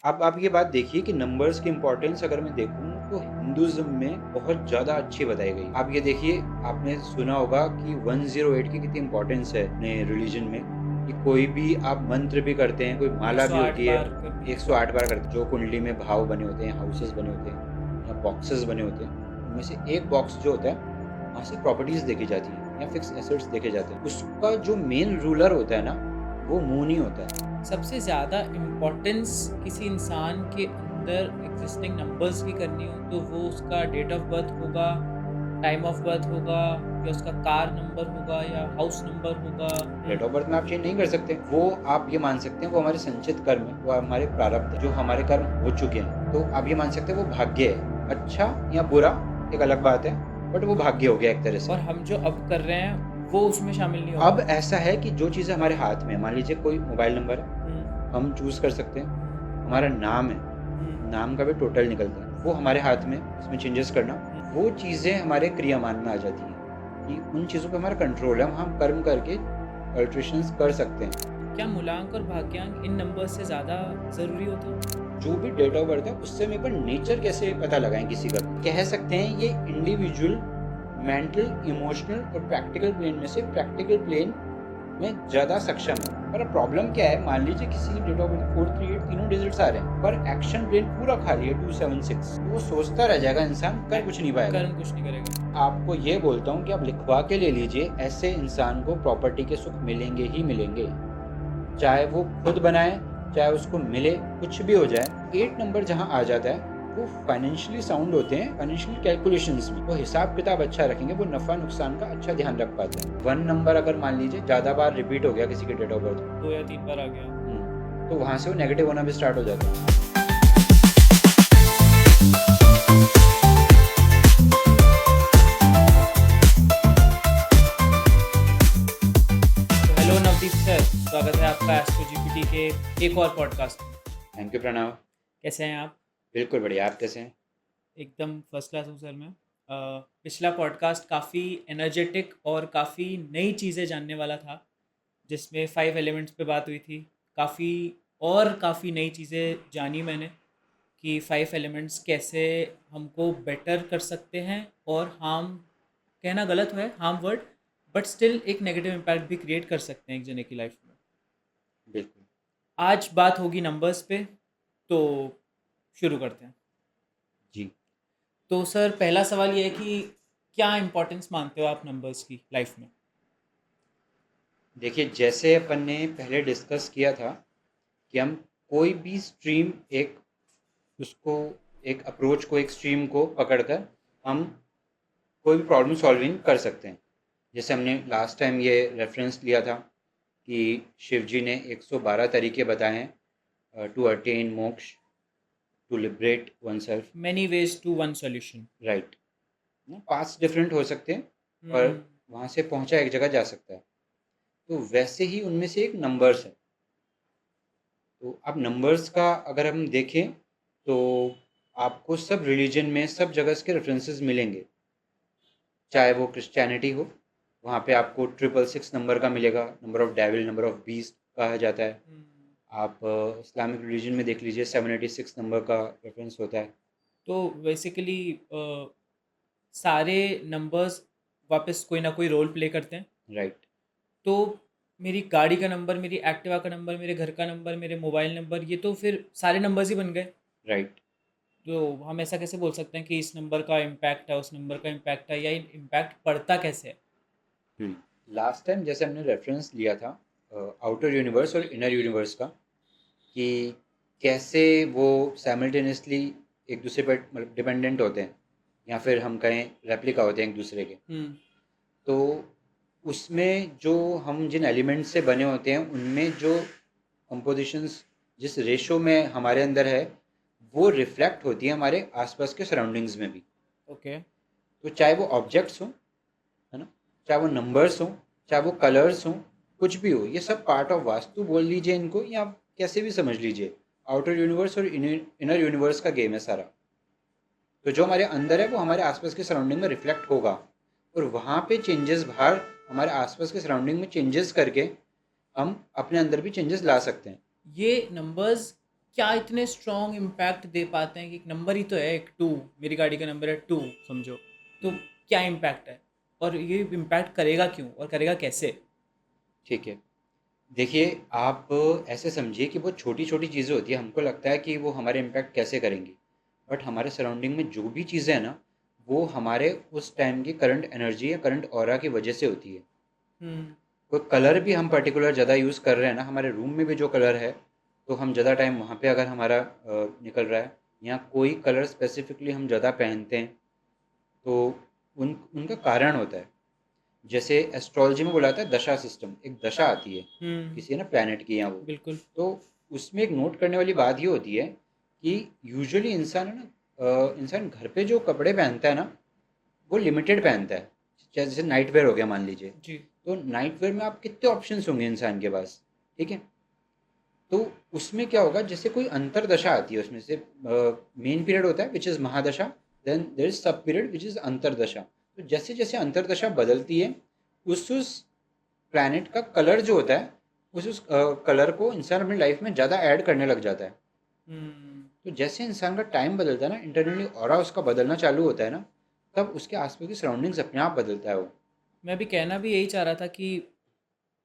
अब आप ये बात देखिए कि नंबर्स की इम्पोर्टेंस अगर मैं देखूँ तो हिंदुइज़्म में बहुत ज़्यादा अच्छी बताई गई। आप ये देखिए, आपने सुना होगा कि 108 की कितनी इम्पोर्टेंस है अपने रिलीजन में, कि कोई भी आप मंत्र भी करते हैं, कोई माला भी 108 होती है, बार करने की। 108 बार करते हैं। जो कुंडली में भाव बने होते हैं, हाउसेस बने होते हैं या बॉक्सेस बने होते हैं, उनमें से एक बॉक्स जो होता है, वहाँ से प्रॉपर्टीज़ देखी जाती हैं या फिक्स एसेट्स देखे जाते हैं। उसका जो मेन रूलर होता है ना, वो मून ही होता है। सबसे ज़्यादा इम्पोर्टेंस किसी इंसान के अंदर एग्जिस्टिंग नंबर्स की करनी हो तो वो उसका डेट ऑफ बर्थ होगा, टाइम ऑफ बर्थ होगा, या उसका कार नंबर होगा या हाउस नंबर होगा। डेट ऑफ बर्थ में आप चेंज नहीं कर सकते। वो आप ये मान सकते हैं वो हमारे संचित कर्म है, वो हमारे प्रारब्ध है, जो हमारे कर्म हो चुके हैं। तो आप ये मान सकते हैं वो भाग्य है। अच्छा या बुरा एक अलग बात है, बट वो भाग्य हो गया एक तरह से। और हम जो अब कर रहे हैं वो उसमें शामिल नहीं अब होगा। ऐसा है कि जो चीज़ें हमारे हाथ में है, मान लीजिए कोई मोबाइल नंबर है, हुँ, हम चूज़ कर सकते हैं। हुँ, हमारा नाम है, हुँ, नाम का भी टोटल निकलता है, वो हमारे हाथ में, उसमें चेंजेस करना, हुँ। वो चीज़ें हमारे क्रियामान में आ जाती हैं, कि उन चीज़ों पे हमारा कंट्रोल है, हम कर्म करके अल्टरेशंस कर सकते हैं। क्या मूलांक और भाग्यांक इन नंबर्स से ज़्यादा ज़रूरी होता है? जो भी डेट ऑफ बर्थ है उससे मेरे को नेचर कैसे पता लगाएं किसी का, कह सकते हैं ये इंडिविजुअल मेंटल, इमोशनल और प्रैक्टिकल प्लेन में से प्रैक्टिकल प्लेन में ज़्यादा सक्षम है। पर अब प्रॉब्लम क्या है, मान लीजिए किसी की डेट ऑफ बर्थ 438 तीनों डिजिट्स आ रहे हैं, पर एक्शन प्लेन पूरा खाली है 276, तो वो सोचता रह जाएगा, इंसान कर कुछ नहीं पाएगा। कर्म कुछ नहीं करेगा। आपको ये बोलता हूँ कि आप लिखवा के ले लीजिए, ऐसे इंसान को प्रॉपर्टी के सुख मिलेंगे ही मिलेंगे, चाहे वो खुद बनाए, चाहे उसको मिले, कुछ भी हो जाए। 8 नंबर जहाँ आ जाता है वो फाइनेंशियली साउंड होते हैं, फाइनेंशियल कैलकुलेशंस में वो हिसाब किताब अच्छा रखेंगे, वो नफा नुकसान का अच्छा ध्यान रख पाते हैं। 1 नंबर अगर मान लीजिए ज़्यादा बार रिपीट हो गया किसी के डेट ऑफ बर्थ, 2 या 3 बार आ गया। तो वहाँ से वो नेगेटिव होना भी स्टार्ट हो जाता है। तो हेलो नवदीप सर, स्वागत है आपका एस्ट्रो जीपीटी के एक और पॉडकास्ट में। Thank you Pranav. कैसे हैं आप? बिल्कुल बढ़िया, आप कैसे हैं? एकदम फर्स्ट क्लास हूँ सर मैं। पिछला पॉडकास्ट काफ़ी एनर्जेटिक और काफ़ी नई चीज़ें जानने वाला था, जिसमें 5 एलिमेंट्स पे बात हुई थी। काफ़ी नई चीज़ें जानी मैंने कि 5 एलिमेंट्स कैसे हमको बेटर कर सकते हैं और हार्म, कहना गलत है हार्म वर्ड, बट स्टिल एक नेगेटिव इम्पैक्ट भी क्रिएट कर सकते हैं एक जने की लाइफ में। बिल्कुल। आज बात होगी नंबर्स पे, तो शुरू करते हैं। जी। तो सर पहला सवाल ये है कि क्या इम्पोर्टेंस मानते हो आप नंबर्स की लाइफ में? देखिए, जैसे अपन ने पहले डिस्कस किया था कि हम कोई भी स्ट्रीम, एक उसको एक अप्रोच को, एक स्ट्रीम को पकड़कर हम कोई भी प्रॉब्लम सॉल्विंग कर सकते हैं। जैसे हमने लास्ट टाइम ये रेफरेंस लिया था कि शिव जी ने 112 तरीके बताए हैं to attain moksha, to liberate oneself. Many ways to one solution. Right. पांच डिफरेंट हो सकते हैं, पर हम्म। वहाँ से पहुँचा एक जगह जा सकता है। तो वैसे ही उनमें से एक नंबर्स है। तो अब नंबर्स का अगर हम देखें तो आपको सब रिलीजन में सब जगह के रेफरेंसेस मिलेंगे। चाहे वो क्रिश्चियनिटी हो, वहाँ पे आपको 666 नंबर का मिलेगा, number of devil, number of beast कहा जाता है। आप इस्लामिक रिलीजन में देख लीजिए, 786 नंबर का रेफरेंस होता है। तो बेसिकली सारे नंबर्स वापस कोई ना कोई रोल प्ले करते हैं। राइट। तो मेरी गाड़ी का नंबर, मेरी एक्टिवा का नंबर, मेरे घर का नंबर, मेरे मोबाइल नंबर, ये तो फिर सारे नंबर्स ही बन गए। राइट। तो हम ऐसा कैसे बोल सकते हैं कि इस नंबर का इम्पैक्ट है, उस नंबर का इम्पैक्ट है, या इम्पैक्ट पड़ता कैसे है? लास्ट टाइम जैसे हमने रेफरेंस लिया था आउटर यूनिवर्स और इनर यूनिवर्स का, कि कैसे वो साइमल्टेनियसली एक दूसरे पर मतलब डिपेंडेंट होते हैं, या फिर हम कहें रेप्लिका होते हैं एक दूसरे के। हम्म। तो उसमें जो हम जिन एलिमेंट से बने होते हैं, उनमें जो कंपोजिशंस जिस रेशो में हमारे अंदर है, वो रिफ्लेक्ट होती है हमारे आसपास के सराउंडिंग्स में भी। ओके। तो चाहे वो ऑब्जेक्ट्स हों, है ना, चाहे वो नंबर्स हों, चाहे वो कलर्स हों, कुछ भी हो, ये सब पार्ट ऑफ वास्तु बोल लीजिए इनको, या आप कैसे भी समझ लीजिए। आउटर यूनिवर्स और इनर यूनिवर्स का गेम है सारा। तो जो हमारे अंदर है वो हमारे आसपास के सराउंडिंग में रिफ्लेक्ट होगा, और वहाँ पे चेंजेस बाहर हमारे आसपास के सराउंडिंग में चेंजेस करके हम अपने अंदर भी चेंजेस ला सकते हैं। ये नंबर्स क्या इतने स्ट्रॉन्ग इम्पैक्ट दे पाते हैं कि एक नंबर ही तो है, एक 2, मेरी गाड़ी का नंबर है 2 समझो, तो क्या इम्पैक्ट है और ये इम्पैक्ट करेगा क्यों और करेगा कैसे? ठीक है। देखिए, आप ऐसे समझिए कि बहुत छोटी-छोटी चीज़ें होती हैं, हमको लगता है कि वो हमारे इम्पैक्ट कैसे करेंगी। बट हमारे सराउंडिंग में जो भी चीज़ें हैं ना, वो हमारे उस टाइम की करंट एनर्जी या करंट ऑरा की वजह से होती है। हम्म। कोई कलर भी हम पर्टिकुलर ज़्यादा यूज़ कर रहे हैं ना, हमारे रूम में भी जो कलर है, तो हम ज़्यादा टाइम वहाँ पे अगर हमारा निकल रहा है, या कोई कलर स्पेसिफिकली हम ज़्यादा पहनते हैं, तो उनका कारण होता है। जैसे एस्ट्रोलॉजी में बोला जाता है दशा सिस्टम, एक दशा आती है किसी ना प्लैनेट की, या वो, बिल्कुल। तो उसमें एक नोट करने वाली बात ये होती है कि यूजुअली इंसान है ना, इंसान घर पे जो कपड़े पहनता है ना, वो लिमिटेड पहनता है। जैसे नाइट वेयर हो गया मान लीजिए, जी। तो नाइट वेयर में आप कितने ऑप्शंस होंगे इंसान के पास, ठीक है। तो उसमें क्या होगा, जैसे कोई अंतरदशा आती है, उसमें से मेन पीरियड होता है which is mahadasha, then there is sub period which is antardasha. तो जैसे जैसे अंतरदशा बदलती है, उस प्लैनेट का कलर जो होता है, उस कलर को इंसान अपनी लाइफ में ज़्यादा ऐड करने लग जाता है। हम्म। तो जैसे इंसान का टाइम बदलता है ना, इंटरनली ऑरा उसका बदलना चालू होता है ना, तब उसके आसपास की सराउंडिंग्स अपने आप बदलता है वो। मैं भी कहना भी यही चाह रहा था कि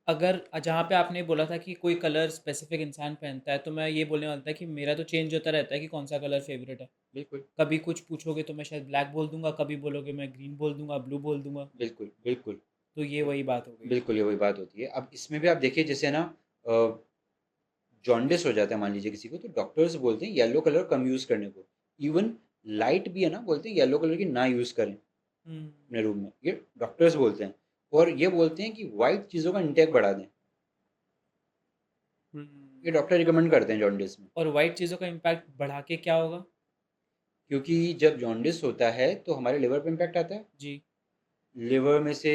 अगर जहाँ पे आपने बोला था कि कोई कलर स्पेसिफिक इंसान पहनता है, तो मैं ये बोलने वाला था कि मेरा तो चेंज होता रहता है कि कौन सा कलर फेवरेट है। बिल्कुल कभी कुछ पूछोगे तो मैं शायद ब्लैक बोल दूंगा, कभी बोलोगे मैं ग्रीन बोल दूंगा, ब्लू बोल दूंगा। बिल्कुल बिल्कुल। तो ये वही बात हो गई। बिल्कुल ये वही बात होती है। अब इसमें भी आप देखिए, जैसे ना जॉन्डिस हो जाता है मान लीजिए किसी को, तो डॉक्टर्स बोलते हैं येलो कलर कम यूज़ करने को। इवन लाइट भी है ना, बोलते हैं येलो कलर की ना यूज़ करें हम्म। अपने रूम में, ये डॉक्टर्स बोलते हैं। और ये बोलते हैं कि वाइट चीज़ों का इंटेक बढ़ा दें, ये हम्म। डॉक्टर रिकमेंड करते हैं जॉन्डिस में। और वाइट चीज़ों का इम्पैक्ट बढ़ा के क्या होगा? क्योंकि जब जॉन्डिस होता है तो हमारे लिवर पे इम्पैक्ट आता है। जी। लिवर में से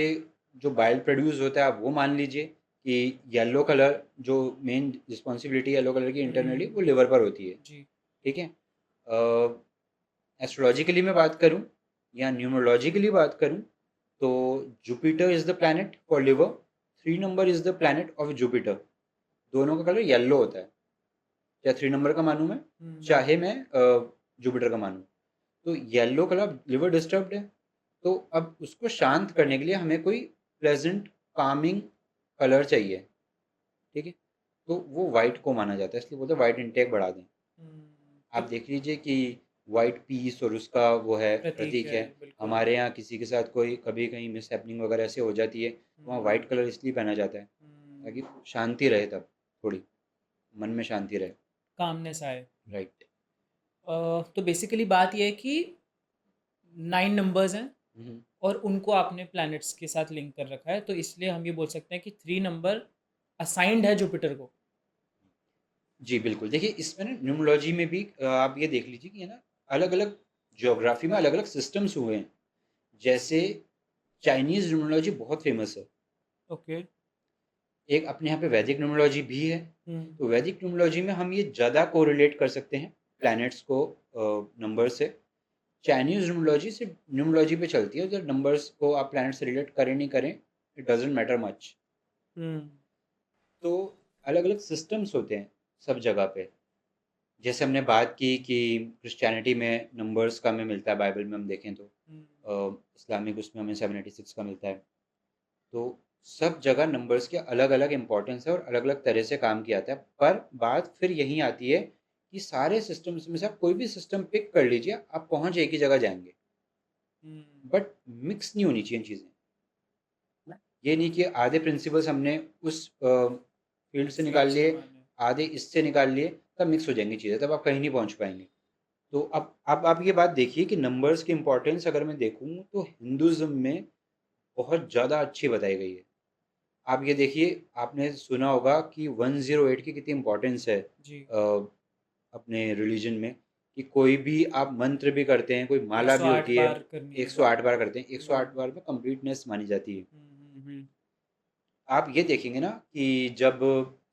जो बाइल प्रोड्यूस होता है, आप वो मान लीजिए कि येलो कलर, जो मेन रिस्पॉन्सिबिलिटी येलो कलर की इंटरनली, वो लिवर पर होती है, जी। ठीक है। एस्ट्रोलॉजिकली मैं बात करूं या न्यूमरोलॉजिकली बात करूं, तो Jupiter is the planet for liver, 3 number is the planet of Jupiter. दोनों का कलर येलो होता है, चाहे 3 नंबर का मानूं मैं, हम्म। चाहे मैं जुपिटर का मानूं। तो येलो कलर, लिवर डिस्टर्ब्ड है, तो अब उसको शांत करने के लिए हमें कोई प्लेजेंट कामिंग कलर चाहिए, ठीक है। तो वो वाइट को माना जाता है, इसलिए बोलते हैं वाइट इंटेक बढ़ा दें। तो आप देख लीजिए कि वाइट पीस और उसका वो है, प्रतीक प्रतीक है, है। बिल्कुल। हमारे यहाँ किसी के साथ कोई कभी कहीं मिस हैपनिंग वगैरह ऐसे हो जाती है, तो वहाँ हम्म। वाइट कलर इसलिए पहना जाता है ताकि हम्म। शांति रहे, तब थोड़ी मन में शांति रहे। कामनेस आए। राइट। तो बेसिकली बात यह है कि 9 नंबर्स हैं हम्म। और उनको आपने प्लैनेट्स के साथ लिंक कर रखा है, तो इसलिए हम ये बोल सकते हैं कि 3 नंबर असाइंड है जुपिटर को। जी बिल्कुल। देखिए, इसमें ना न्यूमरोलॉजी में भी आप ये देख लीजिए कि है ना, अलग अलग ज्योग्राफी में अलग अलग सिस्टम्स हुए हैं। जैसे चाइनीज़ न्यूमरोलॉजी बहुत फेमस है। ओके। एक अपने यहाँ पे वैदिक न्यूमरोलॉजी भी है। हम्म। तो वैदिक न्यूमरोलॉजी में हम ये ज़्यादा कोरिलेट कर सकते हैं प्लैनेट्स को नंबर से। चाइनीज़ न्यूमरोलॉजी सिर्फ न्यूमरोलॉजी पे चलती है, उधर नंबर्स को आप प्लैनेट से रिलेट करें नहीं करें, इट डजेंट मैटर मच। हम्म। तो अलग अलग सिस्टम्स होते हैं सब जगह पे। जैसे हमने बात की कि क्रिश्चियनिटी में नंबर्स का हमें मिलता है, बाइबल में हम देखें तो हम्म। इस्लामिक उसमें हमें 786 का मिलता है। तो सब जगह नंबर्स के अलग अलग इंपॉर्टेंस है और अलग अलग तरह से काम किया जाता है। पर बात फिर यहीं आती है कि सारे सिस्टम्स में से आप कोई भी सिस्टम पिक कर लीजिए, आप पहुंच एक ही जगह जाएंगे। हम्म। बट मिक्स नहीं होनी चाहिए चीज़ें। ये नहीं कि आधे प्रिंसिपल्स हमने उस फील्ड से निकाल फील्ड से लिए, माने। आधे इससे निकाल लिए, तब मिक्स हो जाएंगी चीज़ें, तब आप कहीं नहीं पहुंच पाएंगे। तो अब आप ये बात देखिए कि नंबर्स की इंपॉर्टेंस अगर मैं देखूँ तो हिंदुज़्म में बहुत ज़्यादा अच्छी बताई गई है। आप ये देखिए, आपने सुना होगा कि 108 की कितनी इंपॉर्टेंस है जी। अपने रिलीजन में, कि कोई भी आप मंत्र भी करते हैं, कोई माला भी 108 होती है, बार करनी है। 108 बार करते हैं, 108 हम्म। बार में कंप्लीटनेस मानी जाती है। हम्म। आप ये देखेंगे ना कि जब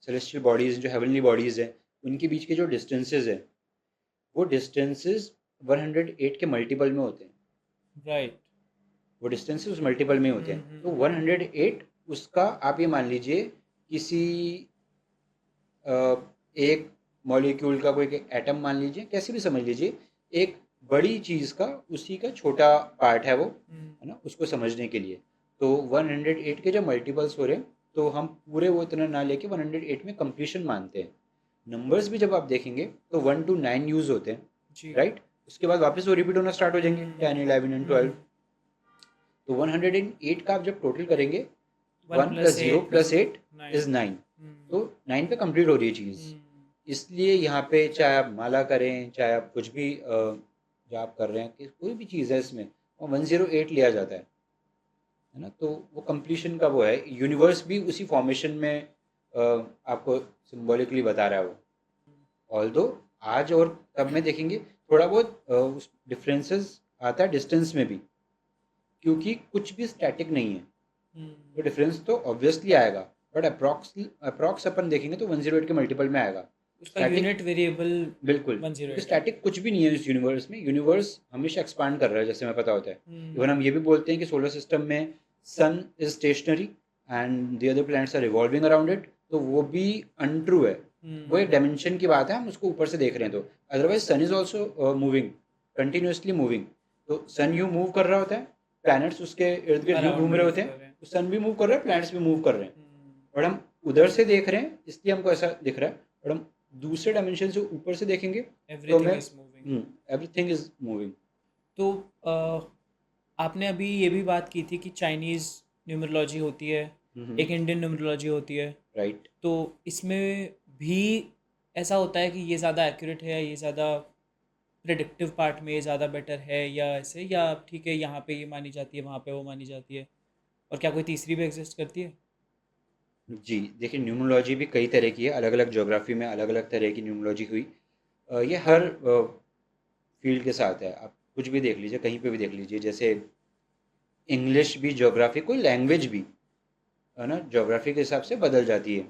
सेलेस्टियल बॉडीज़, जो हेवनली बॉडीज़ हैं, उनके बीच के जो डिस्टेंसेस हैं, वो डिस्टेंसेस 108 के मल्टीपल में होते हैं। राइट। वो डिस्टेंसेस उस मल्टीपल में होते हैं। तो 108 उसका आप ये मान लीजिए किसी एक मॉलिक्यूल का कोई एटम मान लीजिए, कैसे भी समझ लीजिए, एक बड़ी चीज़ का उसी का छोटा पार्ट है वो, है ना, उसको समझने के लिए। तो 108 के जब मल्टीपल्स हो रहे हैं तो हम पूरे वो इतना ना लेके 108 में कंप्लीशन मानते हैं। नंबर्स भी जब आप देखेंगे तो 1 to 9 यूज़ होते हैं, जी राइट। उसके बाद वापस वो रिपीट होना स्टार्ट हो जाएंगे 10, 11 एंड 12। तो 108 का आप जब टोटल करेंगे, 1 प्लस 0 प्लस 8 इज 9। तो 9 पे कंप्लीट हो रही है चीज़। इसलिए यहाँ पे चाहे आप माला करें, चाहे आप कुछ भी जो आप कर रहे हैं, कि कोई भी चीज़ है इसमें, वो 108 लिया जाता है ना। तो वो कंप्लीशन का वो है, यूनिवर्स भी उसी फॉर्मेशन में आपको सिम्बॉलिकली बता रहा है वो। ऑल्दो आज और तब में देखेंगे थोड़ा बहुत डिफरेंसेस आता है डिस्टेंस में भी, क्योंकि कुछ भी स्टैटिक नहीं है। तो डिफरेंस तो ऑब्वियसली आएगा, बट अप्रॉक्स अपन देखेंगे तो 108 के मल्टीपल में आएगा। उसका यूनिट वेरिएबल बिल्कुल, 108 क्योंकि है। स्टैटिक कुछ भी नहीं है इस यूनिवर्स में। यूनिवर्स हमेशा एक्सपांड कर रहा है, जैसे हमें पता होता है। इवन हम ये भी बोलते हैं कि सोलर सिस्टम में sun is stationary and the other planets are revolving around it, तो वो भी अनट्रू है। वो एक डायमेंशन की बात है, हम उसको ऊपर से देख रहे हैं। तो otherwise sun is also moving, continuously moving. तो सन यूँ मूव कर रहा होता है, प्लैनेट्स उसके इर्द गिर्द यूँ घूम रहे होते हैं, तो सन भी मूव कर रहा है, प्लैनेट्स भी मूव कर रहे हैं। और हम उधर से देख रहे हैं इसलिए हमको ऐसा दिख रहा है, और हम दूसरे डायमेंशन से ऊपर से देखेंगे तो हमें एवरीथिंग इज मूविंग। तो आपने अभी ये भी बात की थी कि चाइनीज़ न्यूमरोलॉजी होती है, एक इंडियन न्यूमरोलॉजी होती है, राइट। तो इसमें भी ऐसा होता है कि ये ज़्यादा एक्यूरेट है, ये ज़्यादा प्रिडिक्टिव पार्ट में ये ज़्यादा बेटर है, या ऐसे, या ठीक है यहाँ पे ये मानी जाती है, वहाँ पे वो मानी जाती है, और क्या कोई तीसरी भी एग्जिस्ट करती है? जी, देखिए न्यूमरोलॉजी भी कई तरह की है, अलग अलग ज्योग्राफी में अलग अलग तरह की न्यूमरोलॉजी हुई। ये हर फील्ड के साथ है, आप कुछ भी देख लीजिए, कहीं पे भी देख लीजिए। जैसे इंग्लिश भी ज्योग्राफी, कोई लैंग्वेज भी, है ना, ज्योग्राफी के हिसाब से बदल जाती है।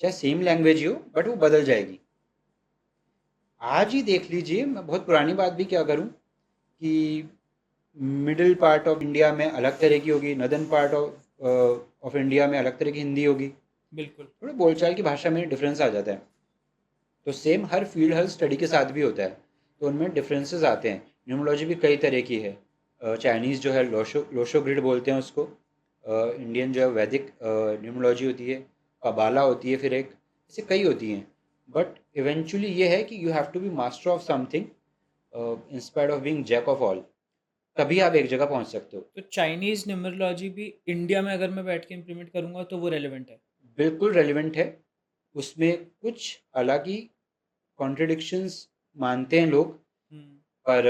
चाहे सेम लैंग्वेज ही हो, बट वो बदल जाएगी। आज ही देख लीजिए, मैं बहुत पुरानी बात भी क्या करूं, कि मिडिल पार्ट ऑफ इंडिया में अलग तरह की होगी, नदर्न पार्ट ऑफ इंडिया में अलग तरह की हिंदी होगी। बिल्कुल। थोड़ा बोलचाल की भाषा में डिफरेंस आ जाता है। तो सेम हर फील्ड, हर स्टडी के साथ भी होता है, तो उनमें डिफरेंसेस आते हैं। न्यूमरोलॉजी भी कई तरह की है। चाइनीज़ जो है लोशो ग्रिड बोलते हैं उसको। इंडियन जो है वैदिक न्यूमरोलॉजी होती है, कबाला होती है, फिर एक, ऐसे कई होती हैं। बट इवेंचुअली ये है कि you have to be master of something inspired of being jack of all, तभी आप एक जगह पहुंच सकते हो। तो चाइनीज़ न्यूमरोलॉजी भी इंडिया में अगर मैं बैठ के इम्प्लीमेंट करूँगा तो वो रेलेवेंट है? बिल्कुल रेलिवेंट है। उसमें कुछ अलग ही कॉन्ट्रडिक्शंस मानते हैं लोग, पर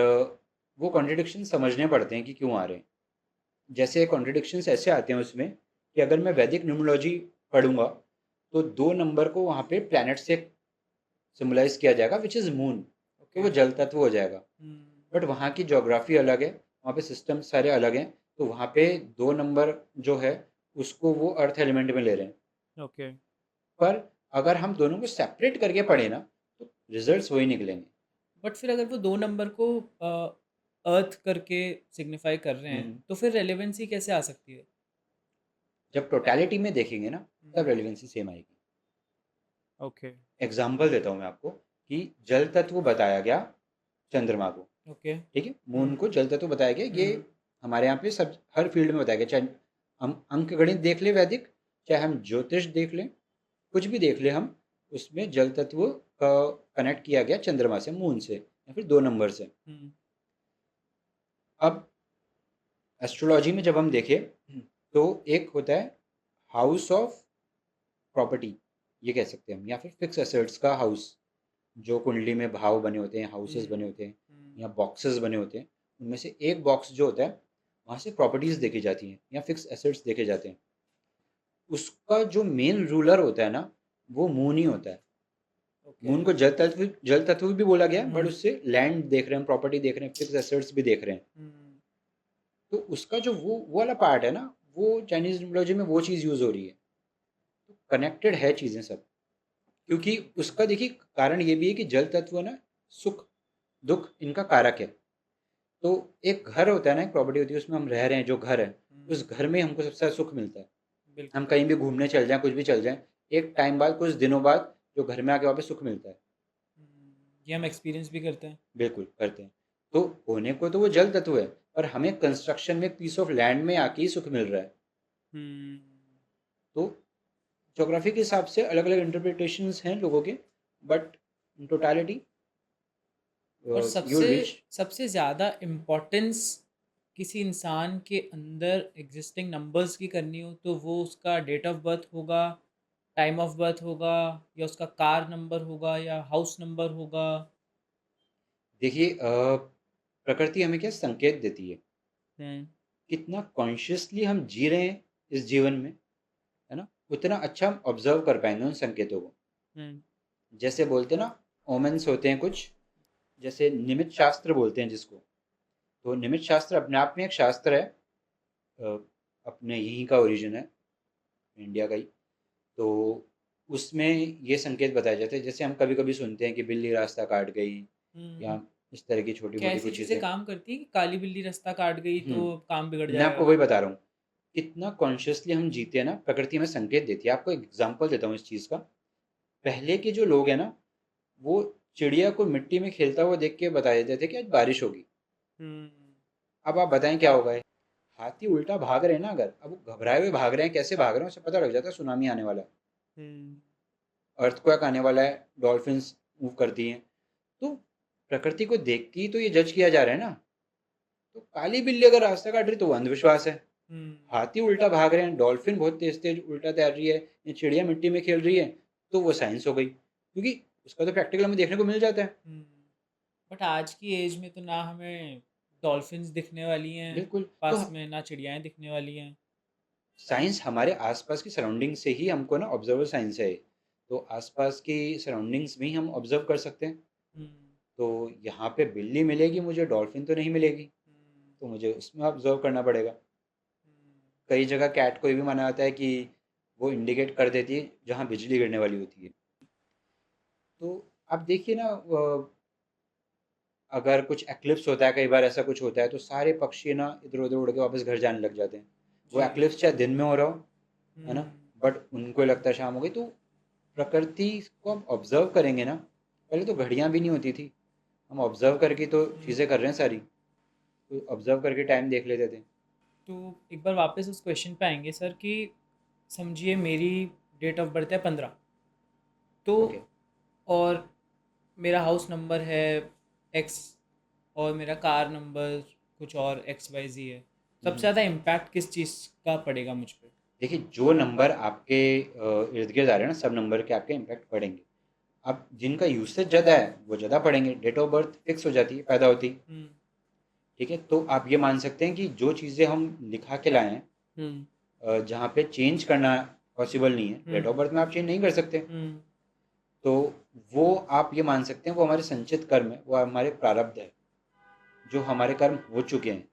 वो कॉन्ट्रडिक्शन समझने पड़ते हैं कि क्यों आ रहे हैं। जैसे कॉन्ट्रडिक्शंस ऐसे आते हैं उसमें कि अगर मैं वैदिक न्यूमरोलॉजी पढ़ूंगा तो 2 नंबर को वहाँ पे प्लैनेट से सिम्बलाइज किया जाएगा, विच इज़ मून। तो वो जल तत्व हो जाएगा। बट वहाँ की ज्योग्राफी अलग है, वहाँ पे सिस्टम सारे अलग हैं, तो वहाँ पे 2 नंबर जो है उसको वो अर्थ एलिमेंट में ले रहे हैं। ओके। पर अगर हम दोनों को सेपरेट करके पढ़े ना, तो रिजल्ट्स वही निकलेंगे। बट फिर अगर वो 2 नंबर को अर्थ करके सिग्निफाई कर रहे हैं, तो फिर रेलेवेंसी कैसे आ सकती है? जब टोटलिटी में देखेंगे ना, तब रेलिवेंसी सेम आएगी। ओके। एग्जाम्पल देता हूँ मैं आपको, कि जल तत्व बताया गया चंद्रमा को, ओके। ठीक है, मून को जल तत्व बताया गया। ये हमारे यहाँ पे सब हर फील्ड में बताया गया, चाहे हम अंक गणित देख ले वैदिक, चाहे हम ज्योतिष देख लें, कुछ भी देख ले हम, उसमें जल तत्व का कनेक्ट किया गया चंद्रमा से, मून से, या फिर 2 नंबर से। अब एस्ट्रोलॉजी में जब हम देखें तो एक होता है हाउस ऑफ प्रॉपर्टी, ये कह सकते हैं हम, या फिर फिक्स एसेट्स का हाउस। जो कुंडली में भाव बने होते हैं, हाउसेस बने होते हैं, या बॉक्सेस बने होते हैं, उनमें से एक बॉक्स जो होता है, वहाँ से प्रॉपर्टीज़ देखी जाती हैं या फिक्स एसेट्स देखे जाते हैं। उसका जो मेन रूलर होता है ना, वो मून ही होता है। मून को जल तत्व भी बोला गया, बट उससे लैंड देख रहे हैं, प्रॉपर्टी देख रहे हैं, फिक्स एसेट्स भी देख रहे हैं। तो उसका जो वो वाला पार्ट है ना, वो चाइनीज न्यूमरोलॉजी में वो चीज़ यूज़ हो रही है। तो कनेक्टेड है चीज़ें सब, क्योंकि उसका देखिए कारण ये भी है कि जल तत्व ना सुख दुख इनका कारक है। तो एक घर होता है ना, एक प्रॉपर्टी होती है, उसमें हम रह रहे हैं, जो घर है, उस घर में हमको सबसे ज़्यादा सुख मिलता है। हम कहीं भी घूमने चल जाएं, कुछ भी चल जाएं, एक टाइम बाद, कुछ दिनों बाद, तो घर में आके वापस सुख मिलता है। ये हम एक्सपीरियंस भी करते हैं। बिल्कुल करते हैं। तो होने को तो वो जल तत्व है, पर हमें कंस्ट्रक्शन में पीस ऑफ लैंड में आके ही सुख मिल रहा है। हम्म, तो ज्योग्राफी के हिसाब से अलग अलग इंटरप्रिटेशंस हैं लोगों के, बट इन टोटालिटी और यू सबसे रिच। सबसे ज़्यादा इम्पोर्टेंस किसी इंसान के अंदर एग्जिस्टिंग नंबर्स की करनी हो तो वो उसका डेट ऑफ बर्थ होगा, टाइम ऑफ बर्थ होगा, या उसका कार नंबर होगा, या हाउस नंबर होगा। देखिए प्रकृति हमें क्या संकेत देती है, हम्म। कितना कॉन्शियसली हम जी रहे हैं इस जीवन में, है ना, उतना अच्छा हम ऑब्जर्व कर पाएंगे उन संकेतों को। हम्म। जैसे बोलते हैं ना, ओमेंस होते हैं कुछ, जैसे निमित शास्त्र बोलते हैं जिसको। तो निमित शास्त्र अपने आप में एक शास्त्र है, अ, अपने यहीं का ओरिजिन है, इंडिया का ही। तो उसमें ये संकेत बताए जाते हैं, जैसे हम कभी कभी सुनते हैं कि बिल्ली रास्ता काट गई, हम्म। या इस तरह की छोटी क्या मोटी ऐसी कुछ चीज़ें चीज़ें। काम करती हैं कि काली बिल्ली रास्ता काट गई तो काम बिगड़ मैं आपको जाएगा? वही बता रहा हूँ, कितना कॉन्शियसली हम जीते हैं ना, प्रकृति हमें संकेत देती है। आपको एक एग्जांपल देता हूँ इस चीज़ का। पहले के जो लोग हैं ना, वो चिड़िया को मिट्टी में खेलता हुआ देख के बता देते थे कि आज बारिश होगी। हम्म। अब आप बताएं क्या होगा है? हाथी उल्टा भाग रहे हैं ना, अगर अब वो घबराए हुए भाग रहे हैं, कैसे भाग रहे हैं उसे पता लग जाता है, सुनामी आने वाला है, हम्म। अर्थक्वेक आने वाला है, डॉल्फिन्स मूव करती हैं। तो प्रकृति को देख के ही तो ये जज किया जा रहा है ना। तो काली बिल्ली अगर रास्ता काट रही तो वो अंधविश्वास है, हम्म। हाथी उल्टा भाग रहे हैं, डॉल्फिन बहुत तेज तेज उल्टा तैर रही है, या चिड़िया मिट्टी में खेल रही है, तो वो साइंस हो गई, क्योंकि उसका तो प्रैक्टिकल हमें देखने को मिल जाता है। हम्म। बट आज की एज में तो ना हमें डॉल्फिन्स दिखने वाली हैं बिल्कुल। तो पास में, ना चिड़ियाएँ दिखने वाली हैं। साइंस हमारे आसपास की सराउंडिंग से ही हमको ना, ऑब्जर्वर साइंस है ये। तो आसपास की सराउंडिंग्स में ही हम ऑब्जर्व कर सकते हैं। हुँ, तो यहाँ पे बिल्ली मिलेगी मुझे, डॉल्फिन तो नहीं मिलेगी, हुँ, तो मुझे उसमें ऑब्जर्व करना पड़ेगा। हुँ, कई जगह कैट को ये भी माना जाता है कि वो इंडिकेट कर देती है जहाँ बिजली गिरने वाली होती है। तो आप देखिए ना, अगर कुछ एक्लिप्स होता है, कई बार ऐसा कुछ होता है, तो सारे पक्षी ना इधर उधर उड़ के वापस घर जाने लग जाते हैं। वो जी। एक्लिप्स चाहे दिन में हो रहा हो, है ना, हुँ, बट उनको लगता है शाम हो गई। तो प्रकृति को हम ऑब्जर्व करेंगे ना, पहले तो घड़ियाँ भी नहीं होती थी, हम ऑब्जर्व करके तो हुँ। चीज़ें कर रहे हैं सारी। तो ऑब्जर्व करके टाइम देख लेते थे। तो एक बार वापस उस क्वेश्चन पे आएँगे सर कि समझिए मेरी डेट ऑफ बर्थ है 15, तो ओके। और मेरा हाउस नंबर है एक्स, और मेरा कार नंबर कुछ और एक्स वाई जी है। सबसे ज़्यादा इम्पैक्ट किस चीज़ का पड़ेगा मुझ पे? देखिए, जो नंबर आपके इर्द गिर्द आ रहे हैं ना, सब नंबर के आपके इम्पैक्ट पड़ेंगे। अब जिनका यूसेज ज़्यादा है वो ज़्यादा पड़ेंगे, डेट ऑफ बर्थ फिक्स हो जाती है पैदा होती है। हुँ, ठीक है, तो आप ये मान सकते हैं कि जो चीज़ें हम लिखा के लाए हैं, हुँ, जहाँ पे चेंज करना पॉसिबल नहीं है, हुँ, डेट ऑफ बर्थ में आप चेंज नहीं कर सकते। हुँ, तो वो आप ये मान सकते हैं, वो हमारे संचित कर्म है, वो हमारे प्रारब्ध है, जो हमारे कर्म हो चुके हैं।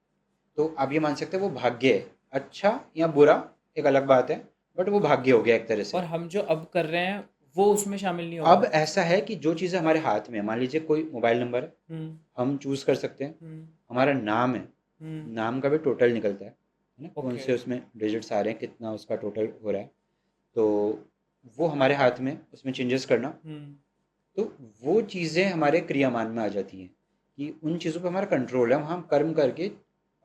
तो आप ये मान सकते हैं वो भाग्य है। अच्छा या बुरा एक अलग बात है, बट वो भाग्य हो गया एक तरह और से। हम जो अब कर रहे हैं वो उसमें शामिल नहीं अब होगा? ऐसा है कि जो चीज़ें हमारे हाथ में है, मान लीजिए कोई मोबाइल नंबर है, हुँ, हम चूज़ कर सकते हैं। हुँ, हमारा नाम है, हुँ, नाम का भी टोटल निकलता है ना, कौन ओके। से उसमें डिजिट्स आ रहे हैं, कितना उसका टोटल हो रहा है। तो वो हमारे हाथ में, उसमें चेंजेस करना। हुँ, तो वो चीज़ें हमारे क्रियामान में आ जाती हैं, कि उन चीज़ों पे हमारा कंट्रोल है, वहाँ हम कर्म करके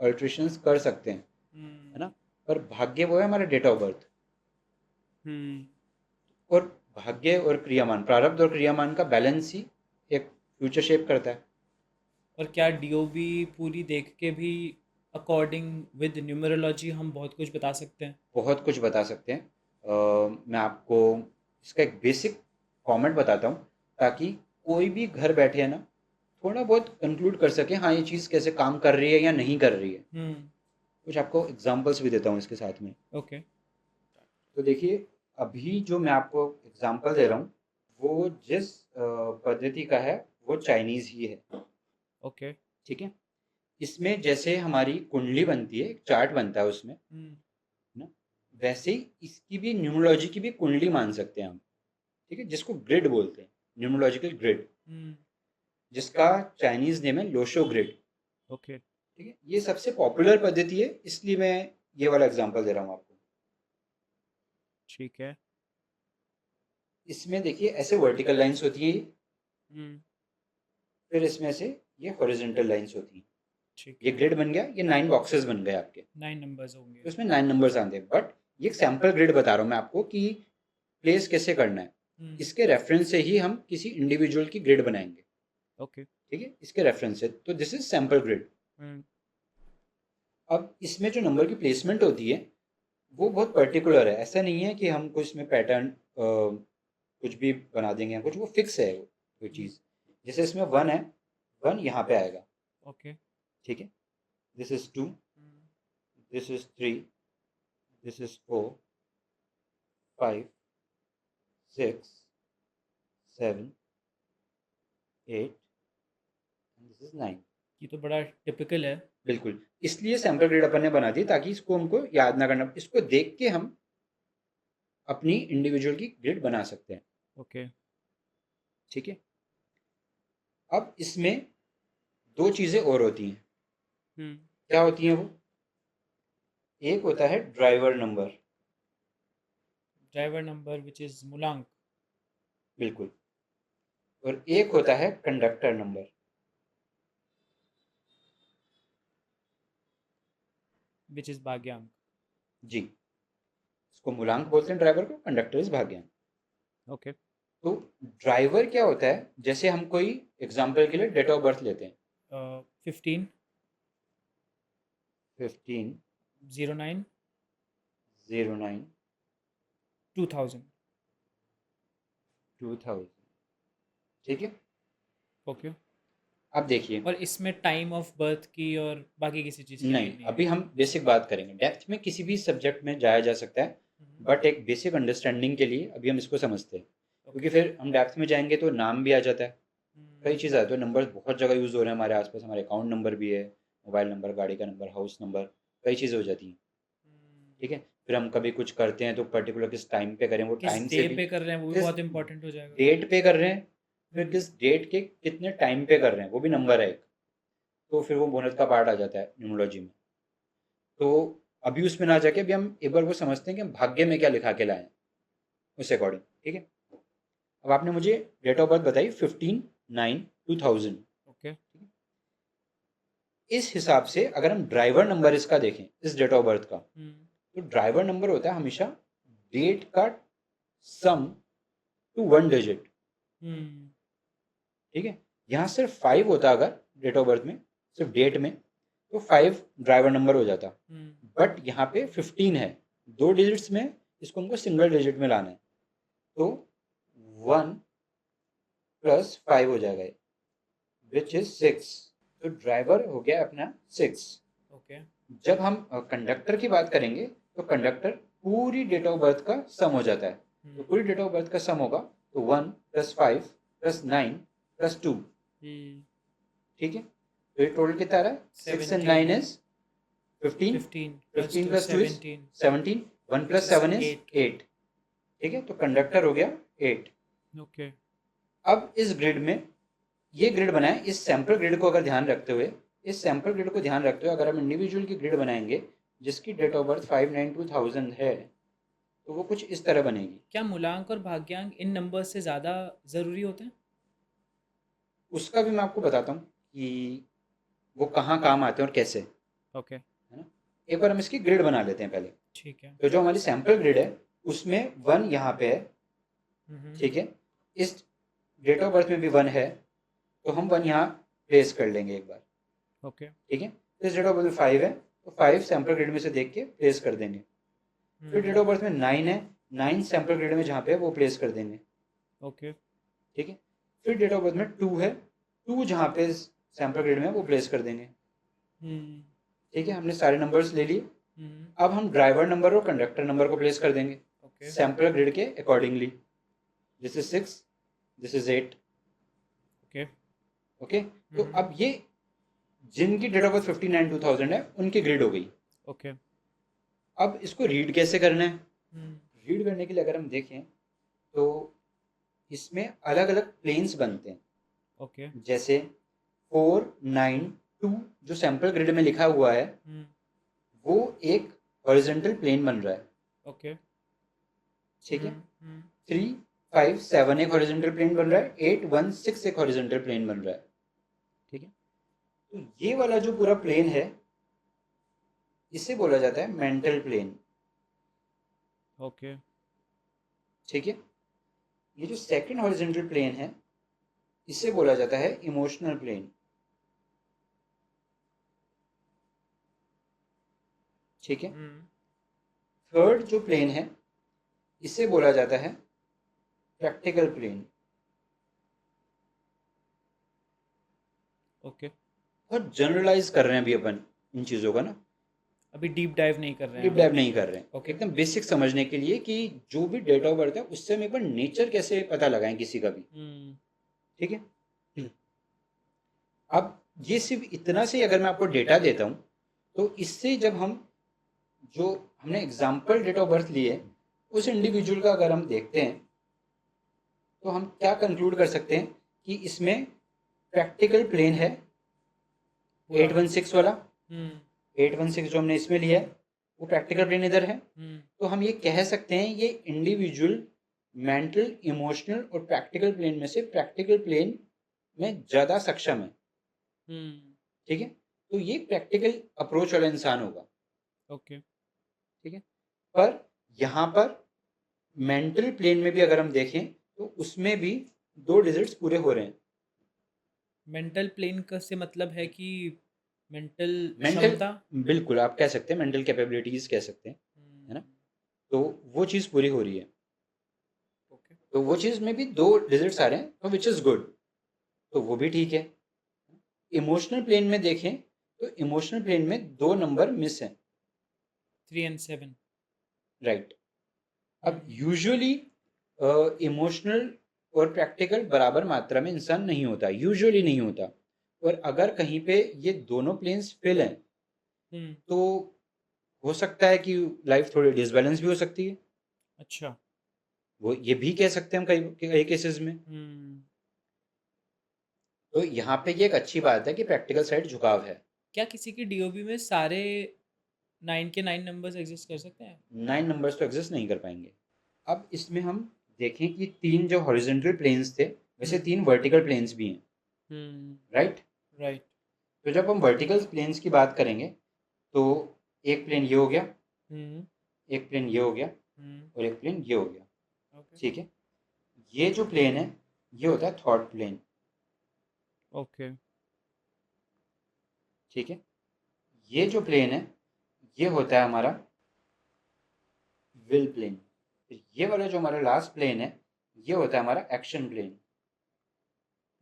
अल्ट्रेशंस कर सकते हैं, है हुँ, ना। पर भाग्य वो है हमारा डेट ऑफ बर्थ। हुँ। और भाग्य और क्रियामान, प्रारब्ध और क्रियामान का बैलेंस ही एक फ्यूचर शेप करता है। और क्या डीओबी पूरी देख के भी अकॉर्डिंग विद न्यूमरोलॉजी हम बहुत कुछ बता सकते हैं? बहुत कुछ बता सकते हैं। मैं आपको इसका एक बेसिक फॉर्मेट बताता हूँ, ताकि कोई भी घर बैठे है ना, थोड़ा बहुत कंक्लूड कर सके, हाँ ये चीज़ कैसे काम कर रही है या नहीं कर रही है। हुँ, कुछ आपको एग्जांपल्स भी देता हूँ इसके साथ में। ओके, तो देखिए, अभी जो मैं आपको एग्जांपल दे रहा हूँ, वो जिस पद्धति का है, वो चाइनीज़ ही है। ओके। ठीक है, इसमें जैसे हमारी कुंडली बनती है, एक चार्ट बनता है उसमें, हुँ, है ना, वैसे ही इसकी भी, न्यूमरोलॉजी की भी कुंडली मान सकते हैं हम। ठीक है, जिसको ग्रिड बोलते हैं, न्यूमरोलॉजिकल ग्रिड, हुँ, जिसका चाइनीज नेम है लोशो ग्रिड। ओके, ठीक है, ये सबसे पॉपुलर पद्धति है, इसलिए मैं ये वाला एग्जांपल दे रहा हूँ आपको। ठीक है। इसमें देखिए ऐसे वर्टिकल लाइंस होती हैं, हम्म, फिर इसमें से ये हॉरिजॉन्टल लाइंस होती हैं। ठीक ये है। ग्रिड बन गया, ये 9 बॉक्सेस बन गए आपके। 9 नंबर्स होंगे। तो इसमें 9 नंबर्स आते हैं, बट ये एक सैम्पल ग्रिड बता रहा हूँ मैं आपको कि प्लेस कैसे करना है। हम्म, इसके रेफरेंस से ही हम किसी इंडिविजुअल की ग्रिड बनाएंगे। ओके। ठीक है, इसके रेफरेंस से, तो दिस इज सैम्पल ग्रिड। हम्म, अब इसमें जो नंबर की प्लेसमेंट होती है वो बहुत पर्टिकुलर है। ऐसा नहीं है कि हम कुछ इसमें पैटर्न कुछ भी बना देंगे या कुछ, वो फिक्स है कोई चीज़। जैसे इसमें 1 है, 1 यहाँ पे आएगा। ओके। ठीक है, this is 2, this is 3, this is 4, 5, 6, 7, 8, this is 9। ये तो बड़ा टिपिकल है। बिल्कुल, इसलिए सैम्पल ग्रिड अपन ने बना दी ताकि इसको हमको याद ना करना, इसको देख के हम अपनी इंडिविजुअल की ग्रिड बना सकते हैं। ओके। ठीक है, अब इसमें दो चीज़ें और होती हैं। हम्म, क्या होती हैं वो? एक होता है driver number. Driver number which is mulank. बिल्कुल। और एक होता है conductor number. Which is bhagyank. जी, इसको मूलांक बोलते हैं ड्राइवर को, कंडक्टर इज भाग्यांक। ओके। तो ड्राइवर क्या होता है, जैसे हम कोई एग्जाम्पल के लिए डेट ऑफ बर्थ लेते हैं। 15, 15, 09, 09, 2000। 2000। ठीक है, ओके। अब देखिए। और इसमें टाइम ऑफ बर्थ की और बाकी किसी चीज़ की नहीं, नीड नहीं है। अभी हम बेसिक बात करेंगे, डेप्थ में किसी भी सब्जेक्ट में जाया जा सकता है, हम्म, बट एक बेसिक अंडरस्टैंडिंग के लिए अभी हम इसको समझते हैं। क्योंकि ओके। फिर हम डेप्थ में जाएंगे तो नाम भी आ जाता है, कई हम्म, चीज़ आती है, नंबर बहुत जगह यूज़ हो रहे हैं हमारे आसपास, हमारे अकाउंट नंबर भी है, मोबाइल नंबर, गाड़ी का नंबर, हाउस नंबर, कई चीज़ें हो जाती हैं। हम्म, ठीक है, फिर हम कभी कुछ करते हैं तो पर्टिकुलर किस टाइम पे करें, वो किस टाइम से डे भी, पे कर रहे हैं वो भी किस बहुत इंपॉर्टेंट हो जाएगा। डेट पे कर रहे हैं, फिर हम्म, किस डेट के कितने टाइम पे कर रहे हैं, वो भी नंबर है एक। तो फिर वो बोनस का पार्ट आ जाता है न्यूमरोलॉजी में। तो अभी उसमें ना जाके अभी हम एक बार वो समझते हैं कि हम भाग्य में क्या लिखा के लाए हैं, उस अकॉर्डिंग। ठीक है, अब आपने मुझे डेट ऑफ बर्थ बताई 15/9/2000। ओके। इस हिसाब से अगर हम ड्राइवर नंबर इसका देखें, इस डेट ऑफ बर्थ का, हम्म, तो ड्राइवर नंबर होता है हमेशा डेट का सम टू 1 डिजिट। हम्म, ठीक है, यहाँ सिर्फ 5 होता अगर डेट ऑफ बर्थ में, सिर्फ डेट में, तो 5 ड्राइवर नंबर हो जाता। हम्म, बट यहाँ पे 15 है, 2 डिजिट्स में, इसको हमको सिंगल डिजिट में लाना है। तो 1 + 5 हो जाएगा, विच इज 6। तो ड्राइवर हो गया अपना 6। ओके। जब हम कंडक्टर की बात करेंगे, तो कंडक्टर पूरी डेट ऑफ बर्थ का सम हो जाता है। तो हम्म, पूरी डेट ऑफ बर्थ का सम होगा, तो 1 + 5 + 9 + 2। हम्म, ठीक है, तो ये टोटल कितना आ रहा है? 6 and 9 17, is 15, 15 plus 15 2 + 2 is 17, 17, 1 which + is 7 is 8। 8। ठीक है, तो कंडक्टर हो गया 8। ओके। अब इस ग्रिड में, ये ग्रिड बनाए, इस सैंपल ग्रिड को अगर ध्यान रखते हुए, इस सैंपल ग्रिड को ध्यान रखते हुए अगर हम इंडिविजुअल की ग्रिड बनाएंगे जिसकी डेट ऑफ बर्थ 5/9/2000 है, तो वो कुछ इस तरह बनेगी। क्या मूलांक और भाग्यांक इन नंबर से ज़्यादा ज़रूरी होते हैं? उसका भी मैं आपको बताता हूँ कि वो कहाँ काम आते हैं और कैसे, ओके। है ना। एक बार हम इसकी ग्रिड बना लेते हैं पहले। ठीक है। तो जो हमारी सैंपल ग्रिड है उसमें 1 यहाँ पे है। हम्म, ठीक है, इस डेट ऑफ बर्थ में भी 1 है, तो हम 1 यहाँ प्लेस कर लेंगे एक बार। ओके। ठीक है, इस डेट ऑफ बर्थ में 5 है, तो 5 सैंपल ग्रिड में से देख के प्लेस कर देंगे। फिर डेट ऑफ बर्थ में 9 है, 9 सैंपल ग्रिड में जहाँ पे है वो प्लेस कर देंगे। ओके। ठीक है, फिर डेट ऑफ बर्थ में 2 है, 2 जहाँ पे सैंपल ग्रिड में है वो प्लेस कर देंगे। हम्म, ठीक है, हमने सारे नंबर्स ले लिए। हम्म, अब हम ड्राइवर नंबर और कंडक्टर नंबर को प्लेस कर देंगे ओके। सैंपल ग्रिड के accordingly. This is 6, this is 8। Okay. Okay, तो अब ये जिनकी डेट ऑफ बर्थ 59/2000 है उनकी ग्रिड हो गई। ओके। अब इसको रीड कैसे करना है? हम्म, रीड करने के लिए अगर हम देखें तो इसमें अलग अलग प्लेन्स बनते हैं। ओके। जैसे 4, 9, 2 जो सैंपल ग्रिड में लिखा हुआ है हम्म, वो एक हॉरिजॉन्टल प्लेन बन रहा है। ओके। ठीक है, हम्म, 3, 5 7 एक हॉरिजॉन्टल प्लेन बन रहा है, 8 1 6 एक हॉरिजॉन्टल प्लेन बन रहा है। ठीक है, तो ये वाला जो पूरा प्लेन है इसे बोला जाता है मेंटल प्लेन। ओके। ठीक है, ये जो सेकंड हॉरिजॉन्टल प्लेन है इसे बोला जाता है इमोशनल प्लेन। ठीक है, थर्ड जो प्लेन है इसे बोला जाता है प्रैक्टिकल प्लेन। ओके, और जनरलाइज कर रहे हैं अभी अपन इन चीज़ों का ना, अभी डीप डाइव नहीं कर रहे हैं डीप हम डाइव अभी। नहीं कर रहे हैं, ओके। एकदम बेसिक समझने के लिए कि जो भी डेट ऑफ बर्थ है उससे हम एक बार नेचर कैसे पता लगाएं किसी का भी। ठीक है, अब ये सिर्फ इतना से अगर मैं आपको डेटा देता हूँ तो इससे जब हम जो हमने एग्जाम्पल डेट ऑफ बर्थ लिए उस इंडिविजुअल का अगर हम देखते हैं तो हम क्या कंक्लूड कर सकते हैं कि इसमें प्रैक्टिकल प्लेन है पूरा। 816 वाला। हम्म 816 जो हमने इसमें लिया है वो प्रैक्टिकल प्लेन इधर है। हम्म तो हम ये कह सकते हैं ये इंडिविजुअल मेंटल इमोशनल और प्रैक्टिकल प्लेन में से प्रैक्टिकल प्लेन में ज़्यादा सक्षम है। हम्म ठीक है, तो ये प्रैक्टिकल अप्रोच वाला इंसान होगा। ओके। ठीक है, पर यहाँ पर मेंटल प्लेन में भी अगर हम देखें तो उसमें भी 2 डिजिट्स पूरे हो रहे हैं। मेंटल प्लेन का से मतलब है कि मेंटल मेंटल, क्षमता। बिल्कुल आप कह सकते हैं मेंटल कैपेबिलिटीज कह सकते हैं, है ना। तो वो चीज़ पूरी हो रही है, ओके। तो वो चीज़ में भी 2 डिजिट्स आ रहे हैं तो विच इज़ गुड, तो वो भी ठीक है। इमोशनल प्लेन में देखें तो इमोशनल प्लेन में 2 नंबर मिस हैं। 3 and 7। राइट, अब यूजुअली इमोशनल और प्रैक्टिकल बराबर मात्रा में इंसान नहीं होता, यूजुअली नहीं होता। और अगर कहीं पे ये दोनों प्लेन्स फिल हैं तो हो सकता है कि लाइफ थोड़ी डिसबैलेंस भी हो सकती है। अच्छा। वो ये भी कह सकते हैं हम कई कई केसेस में। तो यहाँ पे ये एक अच्छी बात है कि प्रैक्टिकल साइड झुकाव है। क्या किसी की डीओबी में सारे 9 के 9 नंबर्स एग्जिस्ट कर सकते हैं? 9 नंबर्स तो एग्जिस्ट नहीं कर पाएंगे। अब इसमें हम देखें कि 3 जो हॉरिजॉन्टल प्लेन्स थे वैसे 3 वर्टिकल प्लेन्स भी हैं। Right, right. तो जब हम वर्टिकल प्लेन्स की बात करेंगे तो एक प्लेन ये हो गया, एक प्लेन ये हो गया और एक प्लेन ये हो गया। ओके। ठीक है, ये जो प्लेन है ये होता है थॉट प्लेन। ओके। ठीक है, ये जो प्लेन है ये होता है हमारा विल प्लेन। ये वाला जो हमारा लास्ट प्लेन है ये होता है हमारा एक्शन प्लेन।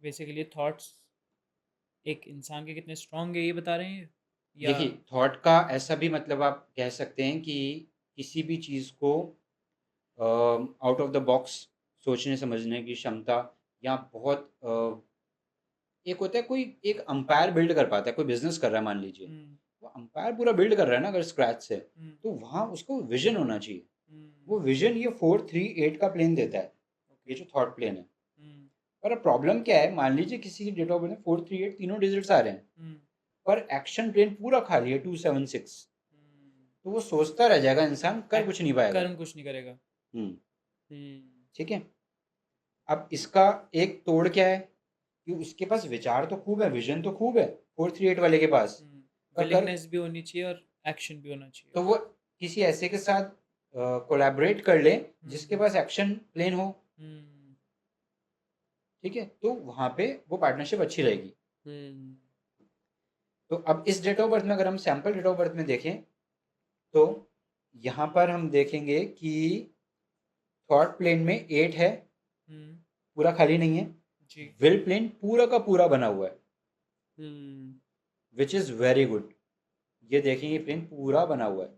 बेसिकली थॉट्स एक इंसान के कितने स्ट्रांग है ये बता रहे हैं या? देखिए थॉट का ऐसा भी मतलब आप कह सकते हैं कि किसी भी चीज़ को आउट ऑफ द बॉक्स सोचने समझने की क्षमता, या बहुत एक होता है कोई एक अंपायर बिल्ड कर पाता है, कोई बिजनेस कर रहा है मान लीजिए, वो अंपायर पूरा बिल्ड कर रहा है ना अगर स्क्रैच से, तो वहाँ उसको विजन होना चाहिए। वो विजन ये 4 3 8 का प्लेन देता है, ये जो थॉट प्लेन है। पर अब प्रॉब्लम क्या है, मान लीजिए किसी की डेट ऑफ बर्थ में 4 3 8 तीनों डिजिट्स आ रहे हैं पर एक्शन प्लेन पूरा खाली है 2 7 6, तो वो सोचता रह जाएगा, इंसान कर कुछ नहीं पाएगा। कर्म कुछ नहीं करेगा। ठीक है, अब इसका एक तोड़ क्या है कि उसके पास विचार तो खूब है, विजन तो खूब है 4 3 8 वाले के पास, पर विलिंगनेस भी होनी चाहिए और एक्शन भी होना चाहिए। तो वो किसी ऐसे के साथ कोलैबोरेट कर ले जिसके पास एक्शन प्लेन हो। ठीक है, तो वहाँ पे वो पार्टनरशिप अच्छी रहेगी। तो अब इस डेट ऑफ बर्थ में अगर हम सैम्पल डेट ऑफ बर्थ में देखें तो यहाँ पर हम देखेंगे कि थॉट प्लेन में 8 है, पूरा खाली नहीं है। विल प्लेन पूरा का पूरा बना हुआ है, विच इज़ वेरी गुड। ये देखेंगे प्लेन पूरा बना हुआ है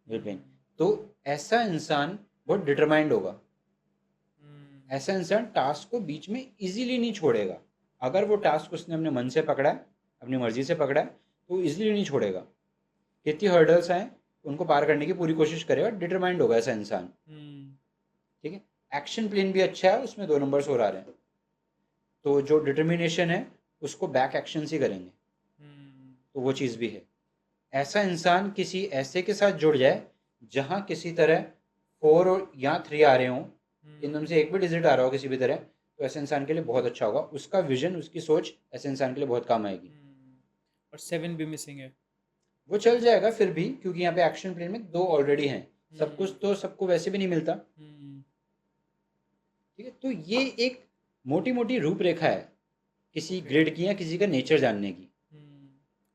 विल प्लेन, तो ऐसा इंसान बहुत डिटरमाइंड होगा। ऐसा इंसान टास्क को बीच में इजीली नहीं छोड़ेगा। अगर वो टास्क उसने अपने मन से पकड़ा है, अपनी मर्जी से पकड़ा है, तो इजीली नहीं छोड़ेगा। कितनी हर्डल्स आए उनको पार करने की पूरी कोशिश करेगा, डिटरमाइंड होगा ऐसा इंसान। ठीक है, एक्शन प्लेन भी अच्छा है, उसमें 2 नंबर्स और आ रहे हैं, तो जो डिटर्मिनेशन है उसको बैक एक्शन से करेंगे, तो वो चीज़ भी है। ऐसा इंसान किसी ऐसे के साथ जुड़ जाए जहाँ किसी तरह 4 और या 3 आ रहे हों दोनों से एक भी डिजिट आ रहा हो किसी भी तरह, तो ऐसे इंसान के लिए बहुत अच्छा होगा। उसका विजन, उसकी सोच ऐसे इंसान के लिए बहुत काम आएगी। और 7 भी मिसिंग है। वो चल जाएगा फिर भी, क्योंकि यहाँ पे एक्शन प्लेन में 2 ऑलरेडी हैं। सब कुछ तो सबको वैसे भी नहीं मिलता। ठीक है, तो ये एक मोटी मोटी रूपरेखा है किसी ग्रिड की या किसी का नेचर जानने की।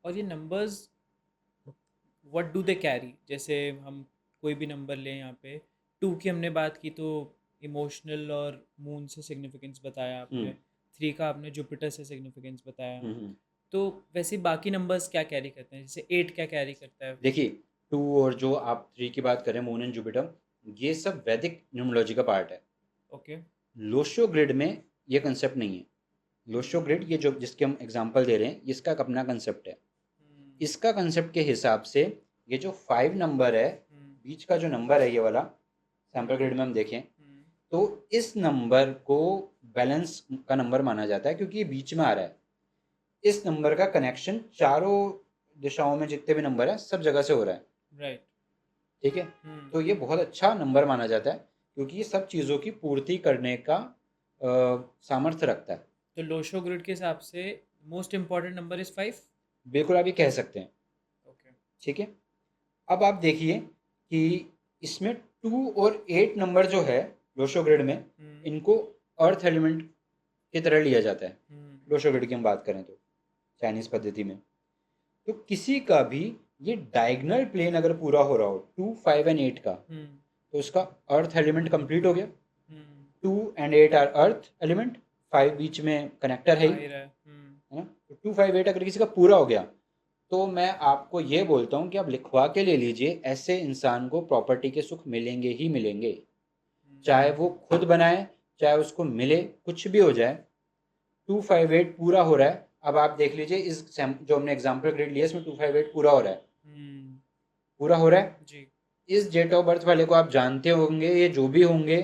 और ये numbers what do they carry? जैसे हम कोई भी नंबर लें, यहाँ पे 2 की हमने बात की तो इमोशनल और मून से सिग्निफिकेंस बताया हम्म आपने। 3 का आपने जुपिटर से सिग्निफिकेंस बताया। हम्म। तो वैसे बाकी नंबर्स क्या कैरी करते हैं? जैसे 8 क्या कैरी करता है? देखिए, 2 और जो आप 3 की बात करें, मून एंड जुपिटर, ये सब वैदिक न्यूमरोलॉजी का पार्ट है। ओके। लोशो ग्रिड में ये कंसेप्ट नहीं है। लोशो ग्रिड, ये जो जिसके हम एग्जांपल दे रहे हैं, इसका एक अपना कंसेप्ट है। इसका कंसेप्ट के हिसाब से ये जो 5 नंबर है, बीच का जो नंबर है ये वाला, सैम्पल ग्रिड में हम देखें तो इस नंबर को बैलेंस का नंबर माना जाता है, क्योंकि ये बीच में आ रहा है। इस नंबर का कनेक्शन चारों दिशाओं में जितने भी नंबर हैं सब जगह से हो रहा है। राइट। ठीक है, तो ये बहुत अच्छा नंबर माना जाता है, क्योंकि ये सब चीज़ों की पूर्ति करने का सामर्थ्य रखता है। तो लोशो ग्रिड के हिसाब से मोस्ट इम्पॉर्टेंट नंबर इज 5। बिल्कुल, आप ये कह सकते हैं। ओके। ठीक है, अब आप देखिए कि इसमें 2 और 8 नंबर जो है लोशो ग्रिड में, इनको अर्थ एलिमेंट की तरह लिया जाता है। लोशो ग्रिड की हम बात करें तो चाइनीज पद्धति में, तो किसी का भी ये डायगोनल प्लेन अगर पूरा हो रहा हो 2, 5 एंड 8 का, तो उसका अर्थ एलिमेंट कंप्लीट हो गया। 2 एंड 8 आर अर्थ एलिमेंट, 5 बीच में कनेक्टर है ही, है ना। तो 2, 5, 8 अगर किसी का पूरा हो गया, तो मैं आपको ये बोलता हूँ कि आप लिखवा के ले लीजिए, ऐसे इंसान को प्रॉपर्टी के सुख मिलेंगे ही मिलेंगे। चाहे वो खुद बनाए, चाहे उसको मिले, कुछ भी हो जाए। 2, 5, 8 पूरा हो रहा है। अब आप देख लीजिए, इस जो हमने एग्जाम्पल ग्रेड लिया इसमें 2, 5, 8 पूरा हो रहा है। पूरा हो रहा है जी। इस डेट ऑफ बर्थ वाले को आप जानते होंगे, ये जो भी होंगे,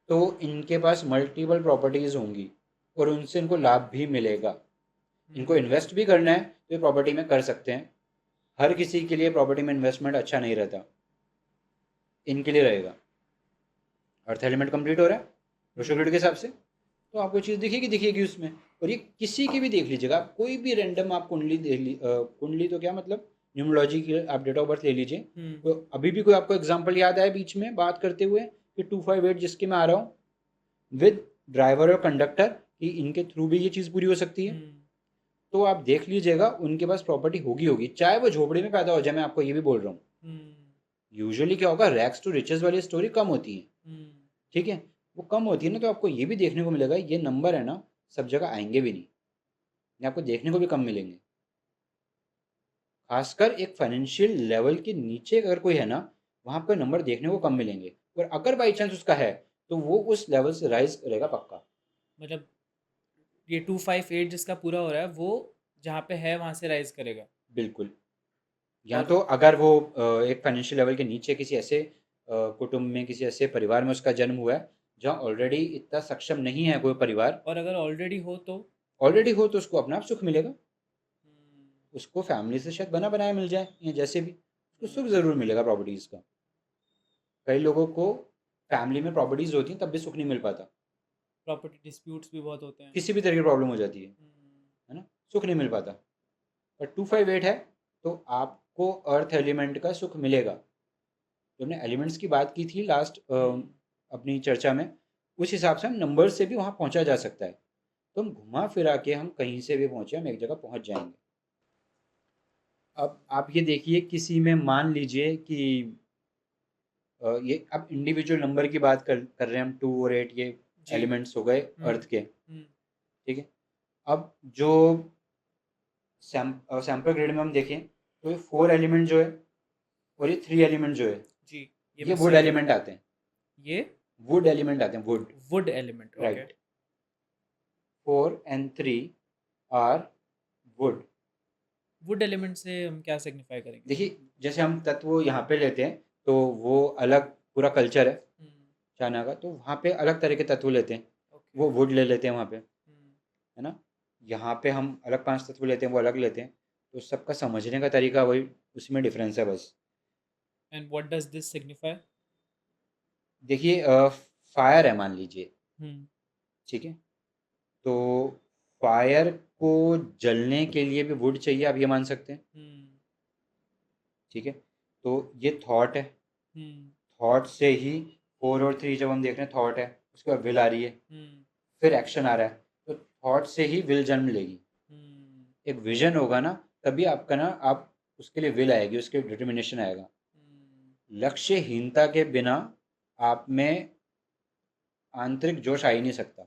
तो इनके पास मल्टीपल प्रॉपर्टीज होंगी और उनसे इनको लाभ भी मिलेगा। इनको इन्वेस्ट भी करना है तो ये प्रॉपर्टी में कर सकते हैं। हर किसी के लिए प्रॉपर्टी में इन्वेस्टमेंट अच्छा नहीं रहता, इनके लिए रहेगा। अर्थ एलिमेंट कंप्लीट हो रहा है रोशो ग्रिड के हिसाब से, तो आपको चीज़ दिखेगी दिखेगी उसमें। और ये किसी की भी देख लीजिएगा, आप कोई भी रैंडम आप कुंडली देख कुंडली तो क्या मतलब, न्यूमरोलॉजी की आप डेट ऑफ बर्थ ले लीजिए। तो अभी भी कोई आपको एग्जांपल याद आए बीच में बात करते हुए कि 2, 5, 8 जिसके मैं आ रहा हूँ विद ड्राइवर और कंडक्टर, कि इनके थ्रू भी ये चीज़ पूरी हो सकती है, तो आप देख लीजिएगा उनके पास प्रॉपर्टी होगी होगी, चाहे वो झोपड़ी में पैदा हो जाए। मैं आपको ये भी बोल रहा हूँ, यूजुअली क्या होगा, रैग्स टू रिचेस वाली स्टोरी कम होती है। ठीक है, वो कम होती है ना, तो आपको ये भी देखने को मिलेगा, ये नंबर है ना सब जगह आएंगे भी नहीं, ये आपको देखने को भी कम मिलेंगे। खासकर एक फाइनेंशियल लेवल के नीचे अगर कोई है ना, वहाँ पर नंबर देखने को कम मिलेंगे। और अगर बाई चांस उसका है, तो वो उस लेवल से राइज करेगा पक्का। मतलब ये 2, 5, 8 जिसका पूरा हो रहा है वो जहाँ पे है वहाँ से राइज करेगा। बिल्कुल, या और तो अगर वो एक फाइनेंशियल लेवल के नीचे किसी ऐसे कुटुंब में, किसी ऐसे परिवार में उसका जन्म हुआ है जहाँ ऑलरेडी इतना सक्षम नहीं है कोई परिवार, और अगर ऑलरेडी हो तो ऑलरेडी हो तो उसको अपना आप सुख मिलेगा। उसको फैमिली से शायद बना बनाया मिल जाए या जैसे भी, उसको सुख ज़रूर मिलेगा प्रॉपर्टीज़ का। कई लोगों को फैमिली में प्रॉपर्टीज़ होती हैं तब भी सुख नहीं मिल पाता, प्रॉपर्टी डिस्प्यूट्स भी बहुत होते हैं। किसी भी तरह की प्रॉब्लम हो जाती है ना, सुख नहीं मिल पाता। पर 2, 5, 8 है तो आपको अर्थ एलिमेंट का सुख मिलेगा। जो हमने एलिमेंट्स की बात की थी लास्ट अपनी चर्चा में, उस हिसाब से हम नंबर से भी वहाँ पहुँचा जा सकता है। तो हम घुमा फिरा के हम कहीं से भी पहुँचे, हम एक जगह पहुँच जाएंगे। अब आप ये देखिए, किसी में मान लीजिए कि ये अब इंडिविजुअल नंबर की बात कर रहे हैं हम, 2 और 8 ये एलिमेंट्स हो गए अर्थ के। ठीक है, अब जो सैम्पल ग्रिड में हम देखें तो ये 4 एलिमेंट जो है और ये 3 एलिमेंट जो है, जी, ये वुड एलिमेंट आते हैं। ये वुड एलिमेंट आते हैं, wood element. Right. 4 and 3 are wood. Wood element से हम क्या सिग्निफाई करेंगे? देखिए, जैसे हम तत्व यहाँ पे लेते हैं तो वो अलग पूरा कल्चर है चाइना का, तो वहाँ पे अलग तरह के तत्व लेते हैं, वो वुड ले लेते हैं वहाँ पे, है ना। यहाँ पे हम अलग 5 तत्व लेते हैं, वो अलग लेते हैं, तो सबका समझने का तरीका वही, उसमें डिफरेंस है बस। And what does this signify? देखिए, फायर है मान लीजिए, हम्म ठीक है? तो फायर को जलने के लिए भी वुड चाहिए, आप ये मान सकते हैं, हम्म ठीक है? तो ये थॉट है, हम्म थॉट से ही 4 और 3 जब हम देख रहे हैं थॉट है, उसके बाद विल आ रही है, हम्म फिर एक्शन आ रहा है, तो थॉट से ही विल जन्म लेगी। हम्म एक विजन होगा ना, तभी आपका ना आप उसके लिए विल आएगी, उसके डिटर्मिनेशन आएगा। लक्ष्यहीनता के बिना आप में आंतरिक जोश आ ही नहीं सकता।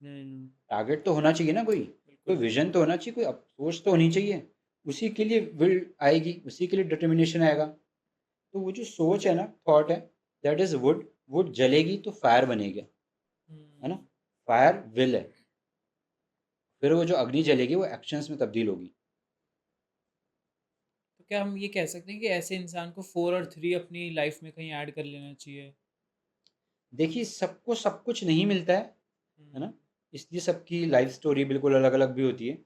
हम्म टारगेट तो होना चाहिए ना, कोई कोई बिल्कुल। विजन तो होना चाहिए, कोई सोच तो होनी चाहिए, उसी के लिए विल आएगी, उसी के लिए डिटर्मिनेशन आएगा। तो वो जो सोच है ना, थॉट है, दैट इज वुड, वुड जलेगी तो फायर बनेगा, है ना? हम्म फायर विल है, फिर वो जो अग्नि जलेगी वो एक्शंस में तब्दील होगी। तो क्या हम ये कह सकते हैं कि ऐसे इंसान को 4 और 3 अपनी लाइफ में कहीं ऐड कर लेना चाहिए? देखिए, सबको सब कुछ नहीं मिलता है हम्म ना? इसलिए सबकी लाइफ स्टोरी बिल्कुल अलग अलग भी होती है।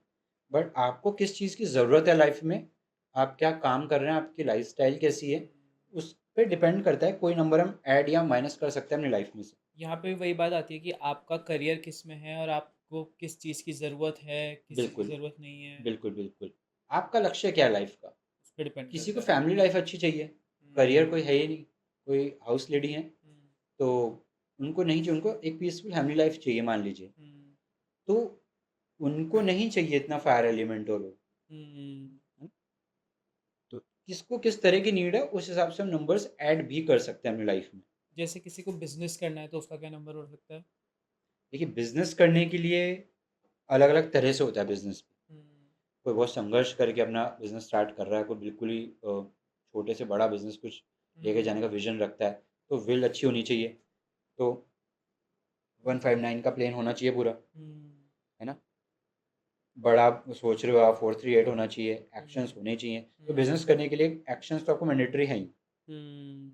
बट आपको किस चीज़ की ज़रूरत है लाइफ में, आप क्या काम कर रहे हैं, आपकी लाइफस्टाइल कैसी है, उस पे डिपेंड करता है। कोई नंबर हम ऐड या माइनस कर सकते हैं अपनी लाइफ में से। यहाँ पे वही बात आती है कि आपका करियर किस में है और आपको किस चीज़ की ज़रूरत है, किस चीज़ की बिल्कुल, ज़रूरत नहीं है, बिल्कुल, बिल्कुल। आपका लक्ष्य क्या है लाइफ का? उस पर डिपेंड किसी को करता है। फैमिली लाइफ अच्छी चाहिए, करियर कोई है ही नहीं, कोई हाउस लेडी हैं, हम्म तो उनको नहीं चाहिए, उनको एक पीसफुल फैमिली लाइफ चाहिए मान लीजिए। हम्म तो उनको नहीं चाहिए इतना फायर एलिमेंट और वो, हम्म है ना? तो किसको किस तरह की नीड है, उस हिसाब से हम नंबर्स ऐड भी कर सकते हैं अपनी लाइफ में। जैसे किसी को बिजनेस करना है तो उसका क्या नंबर हो सकता है? देखिए, बिजनेस करने के लिए अलग अलग तरह से होता है बिजनेस। हम्म कोई बहुत संघर्ष करके अपना बिजनेस स्टार्ट कर रहा है, कोई बिल्कुल ही छोटे से बड़ा बिजनेस कुछ लेके हम्म जाने का विजन रखता है, तो विल अच्छी होनी चाहिए। तो 159 का प्लान होना चाहिए पूरा, हम्म है ना? बड़ा सोच रहे हो आप, 438 होना चाहिए, एक्शंस हम्म होने चाहिए। तो हम्म बिजनेस करने के लिए एक्शंस तो आपको मैंडेटरी है ही, हम्म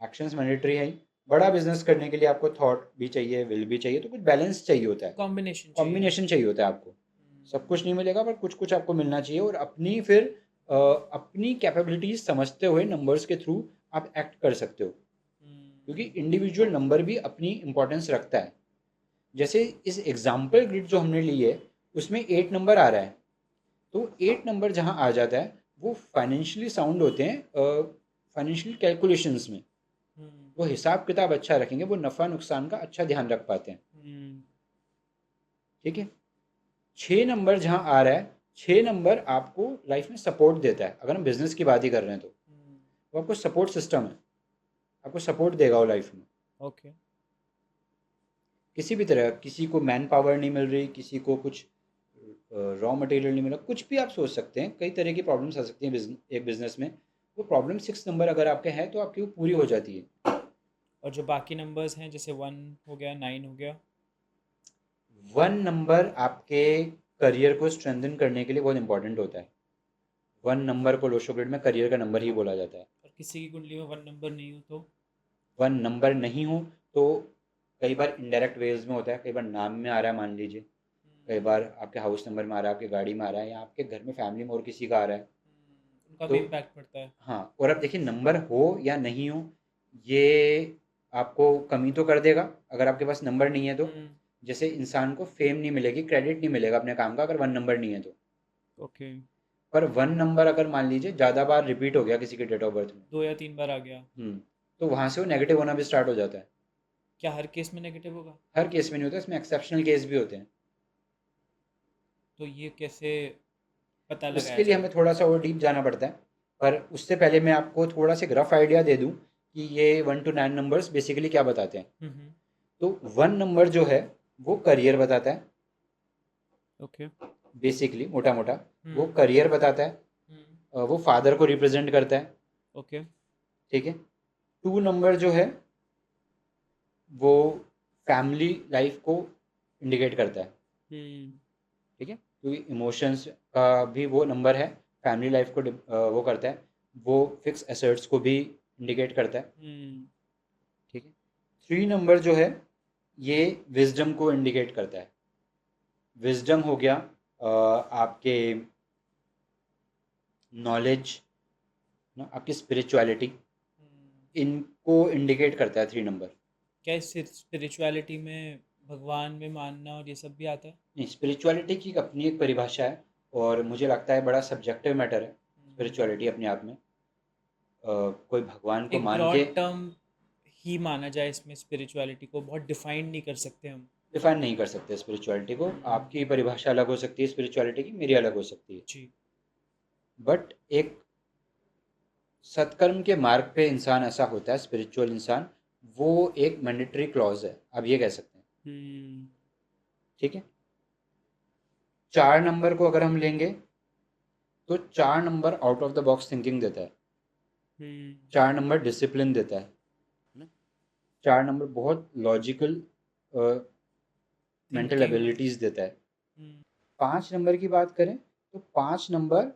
एक्शंस मैंडेटरी है ही। बड़ा बिजनेस करने के लिए आपको थॉट भी चाहिए, विल भी चाहिए, तो कुछ बैलेंस चाहिए होता है, कॉम्बिनेशन चाहिए। कॉम्बिनेशन चाहिए होता है आपको। सब कुछ नहीं मिलेगा, पर कुछ कुछ आपको मिलना चाहिए, और अपनी फिर अपनी कैपेबिलिटीज समझते हुए नंबर्स के थ्रू आप एक्ट कर सकते हो, क्योंकि हम्म इंडिविजुअल नंबर भी अपनी इंपॉर्टेंस रखता है। जैसे इस एग्जाम्पल ग्रिड जो हमने ली है, उसमें 8 नंबर आ रहा है, तो 8 नंबर जहाँ आ जाता है, वो फाइनेंशियली साउंड होते हैं, फाइनेंशियल कैलकुलेशंस में हम्म वो हिसाब किताब अच्छा रखेंगे, वो नफ़ा नुकसान का अच्छा ध्यान रख पाते हैं, हम्म ठीक है? 6 नंबर जहाँ आ रहा है, 6 नंबर आपको लाइफ में सपोर्ट देता है, अगर हम बिजनेस की बात ही कर रहे हैं तो वो आपको सपोर्ट सिस्टम है, आपको सपोर्ट देगा वो लाइफ में। ओके। किसी भी तरह, किसी को मैन पावर नहीं मिल रही, किसी को कुछ रॉ मटेरियल नहीं मिला, कुछ भी आप सोच सकते हैं, कई तरह की प्रॉब्लम्स आ सकती हैं एक बिजनेस में। वो प्रॉब्लम 6 नंबर अगर आपके हैं, तो आपकी वो पूरी हो जाती है। और जो बाकी नंबर्स हैं जैसे 1 हो गया, 9 हो गया। 1 नंबर आपके करियर को स्ट्रेंथन करने के लिए बहुत इंपॉर्टेंट होता है। 1 नंबर को लोशो ग्रिड में करियर का नंबर ही बोला जाता है। और किसी की कुंडली में 1 नंबर नहीं हो तो? 1 नंबर नहीं हो तो कई बार इनडायरेक्ट वेज में होता है, कई बार नाम में आ रहा है मान लीजिए, कई बार आपके हाउस नंबर में आ रहा है, आपकी गाड़ी में आ रहा है, या आपके घर में फैमिली में और किसी का आ रहा है। उनका तो भी इम्पैक्ट पड़ता है। हाँ, और अब देखिए, नंबर हो या नहीं हो, ये आपको कमी तो कर देगा अगर आपके पास नंबर नहीं है तो। हम्म जैसे इंसान को फेम नहीं मिलेगी, क्रेडिट नहीं मिलेगा अपने काम का, अगर 1 नंबर नहीं है तो। ओके। पर 1 नंबर अगर मान लीजिए ज़्यादा बार रिपीट हो गया किसी के डेट ऑफ बर्थ में, 2 या 3 बार आ गया। तो वहाँ से वो नेगेटिव होना भी स्टार्ट हो जाता है। क्या हर केस में नेगेटिव होगा? हर केस में नहीं होता, इसमें एक्सेप्शनल केस भी होते हैं। तो ये कैसे पता लगाया उसके लिए जाए? हमें थोड़ा सा और डीप जाना पड़ता है, पर उससे पहले मैं आपको थोड़ा सा रफ आइडिया दे दूं कि ये 1 to 9 नंबर्स बेसिकली क्या बताते हैं। हम्म तो 1 नंबर जो है, वो करियर बताता है, ओके। बेसिकली मोटा मोटा वो हम्म करियर बताता है। हम्म वो फादर को रिप्रेजेंट करता है, ओके। ठीक है? 2 नंबर जो है, वो फैमिली लाइफ को इंडिकेट करता है, हम्म ठीक है? क्योंकि इमोशंस का भी वो नंबर है, फैमिली लाइफ को वो करता है, वो फिक्स एसेट्स को भी इंडिकेट करता है, हम्म ठीक है? 3 नंबर जो है, ये विजडम को इंडिकेट करता है। विजडम हो गया आपके नॉलेज ना, आपकी स्पिरिचुअलिटी, इनको इंडिकेट करता है 3 नंबर। क्या इस स्पिरिचुअलिटी में भगवान में मानना और ये सब भी आता है? नहीं, स्पिरिचुअलिटी की अपनी एक परिभाषा है और मुझे लगता है बड़ा सब्जेक्टिव मैटर है स्पिरिचुअलिटी अपने आप में। कोई भगवान को एक मान ब्रॉड के टर्म ही माना जाए इसमें, स्पिरिचुअलिटी को बहुत डिफाइन नहीं कर सकते हम। डिफाइन नहीं कर सकते स्पिरिचुअलिटी को। हम्म, आपकी परिभाषा अलग हो सकती है स्पिरिचुअलिटी की, मेरी अलग हो सकती है। जी। बट एक सत्कर्म के मार्ग पे इंसान ऐसा होता है, स्पिरिचुअल इंसान, वो एक मैंडेटरी क्लॉज है, आप ये कह सकते हैं। हम्म। ठीक है। 4 नंबर को अगर हम लेंगे तो 4 number out of the box thinking देता है। हम्म। 4 नंबर डिसिप्लिन देता है ना। 4 नंबर बहुत लॉजिकल मेंटल थिंकिंग। एबिलिटीज देता है। हम्म। 5 नंबर की बात करें तो 5 नंबर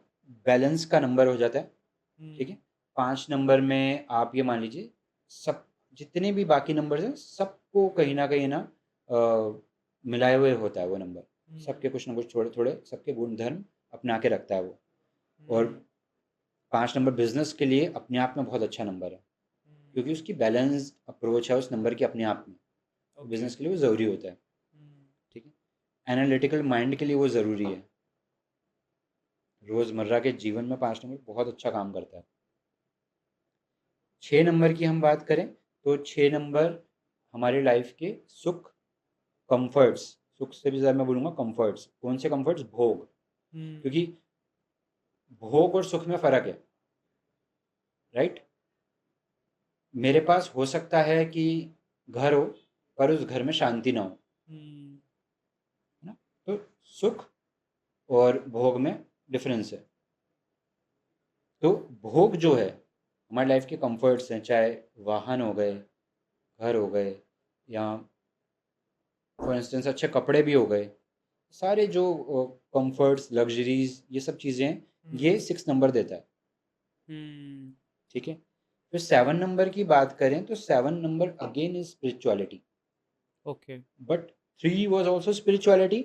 बैलेंस का नंबर हो जाता है। ठीक हम्म। है। 5 नंबर में आप ये मान लीजिए, सब जितने भी बाकी नंबर्स हैं सबको कहीं ना कहीं ना मिलाए हुए होता है वो नंबर। सबके कुछ ना कुछ थोड़े थोड़े सबके गुण धर्म अपना के रखता है वो। और 5 नंबर बिजनेस के लिए अपने आप में बहुत अच्छा नंबर है, क्योंकि उसकी बैलेंस अप्रोच है उस नंबर की अपने आप में। तो ओके। बिजनेस के लिए वो ज़रूरी होता है। ठीक है। एनालिटिकल माइंड के लिए वो ज़रूरी है। रोज़मर्रा के जीवन में 5 नंबर बहुत अच्छा काम करता है। 6 नंबर की हम बात करें तो 6 नंबर हमारे लाइफ के सुख, कंफर्ट्स, सुख से भी ज़्यादा मैं बोलूँगा कंफर्ट्स। कौन से कंफर्ट्स? भोग। क्योंकि भोग और सुख में फ़र्क है, राइट। मेरे पास हो सकता है कि घर हो पर उस घर में शांति ना हो, है ना। तो सुख और भोग में डिफरेंस है। तो भोग जो है हमारी लाइफ के कंफर्ट्स हैं, चाहे वाहन हो गए, घर हो गए, या फॉर इंस्टेंस अच्छे कपड़े भी हो गए, सारे जो कंफर्ट्स लग्जरीज ये सब चीज़ें हैं, ये 6 नंबर देता है। ठीक है। फिर 7 नंबर की बात करें तो 7 number again is spirituality. Okay. But 3 was also spirituality.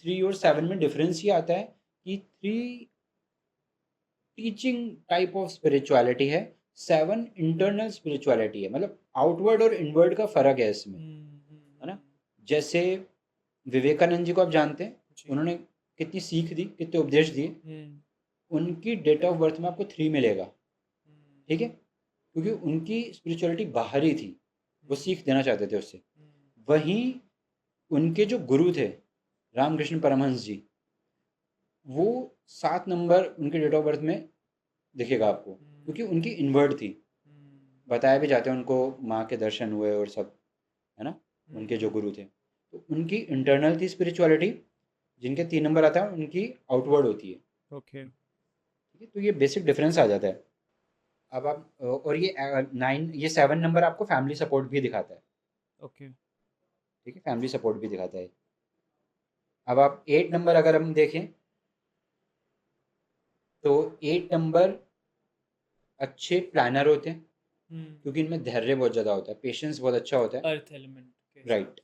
3 और 7 में डिफरेंस ये आता है कि 3 टीचिंग टाइप ऑफ स्पिरिचुअलिटी है, 7 इंटरनल स्पिरिचुअलिटी है। मतलब आउटवर्ड और इनवर्ड का फर्क है इसमें, है ना। जैसे विवेकानंद जी को आप जानते हैं, उन्होंने कितनी सीख दी, कितने उपदेश दिए। उनकी डेट ऑफ बर्थ में आपको 3 मिलेगा। ठीक है। क्योंकि उनकी स्पिरिचुअलिटी बाहरी थी, वो सीख देना चाहते थे उससे। वहीं उनके जो गुरु थे रामकृष्ण परमहंस जी, वो 7 नंबर उनके डेट ऑफ बर्थ में दिखेगा आपको, क्योंकि उनकी इनवर्ड थी। बताया भी जाते हैं उनको माँ के दर्शन हुए और सब, है ना, उनके जो गुरु थे। तो उनकी इंटरनल थी स्पिरिचुअलिटी, जिनके 3 नंबर आता है उनकी आउटवर्ड होती है। ओके। ठीक है। तो ये बेसिक डिफरेंस आ जाता है। अब आप और ये 9 ये 7 नंबर आपको फैमिली सपोर्ट भी दिखाता है। ओके। ठीक है, फैमिली सपोर्ट भी दिखाता है। अब आप 8 नंबर अगर हम देखें तो 8 नंबर अच्छे प्लानर होते हैं, क्योंकि इनमें धैर्य बहुत ज़्यादा होता है, पेशेंस बहुत अच्छा होता है। अर्थ एलिमेंट के हिसाब राइट,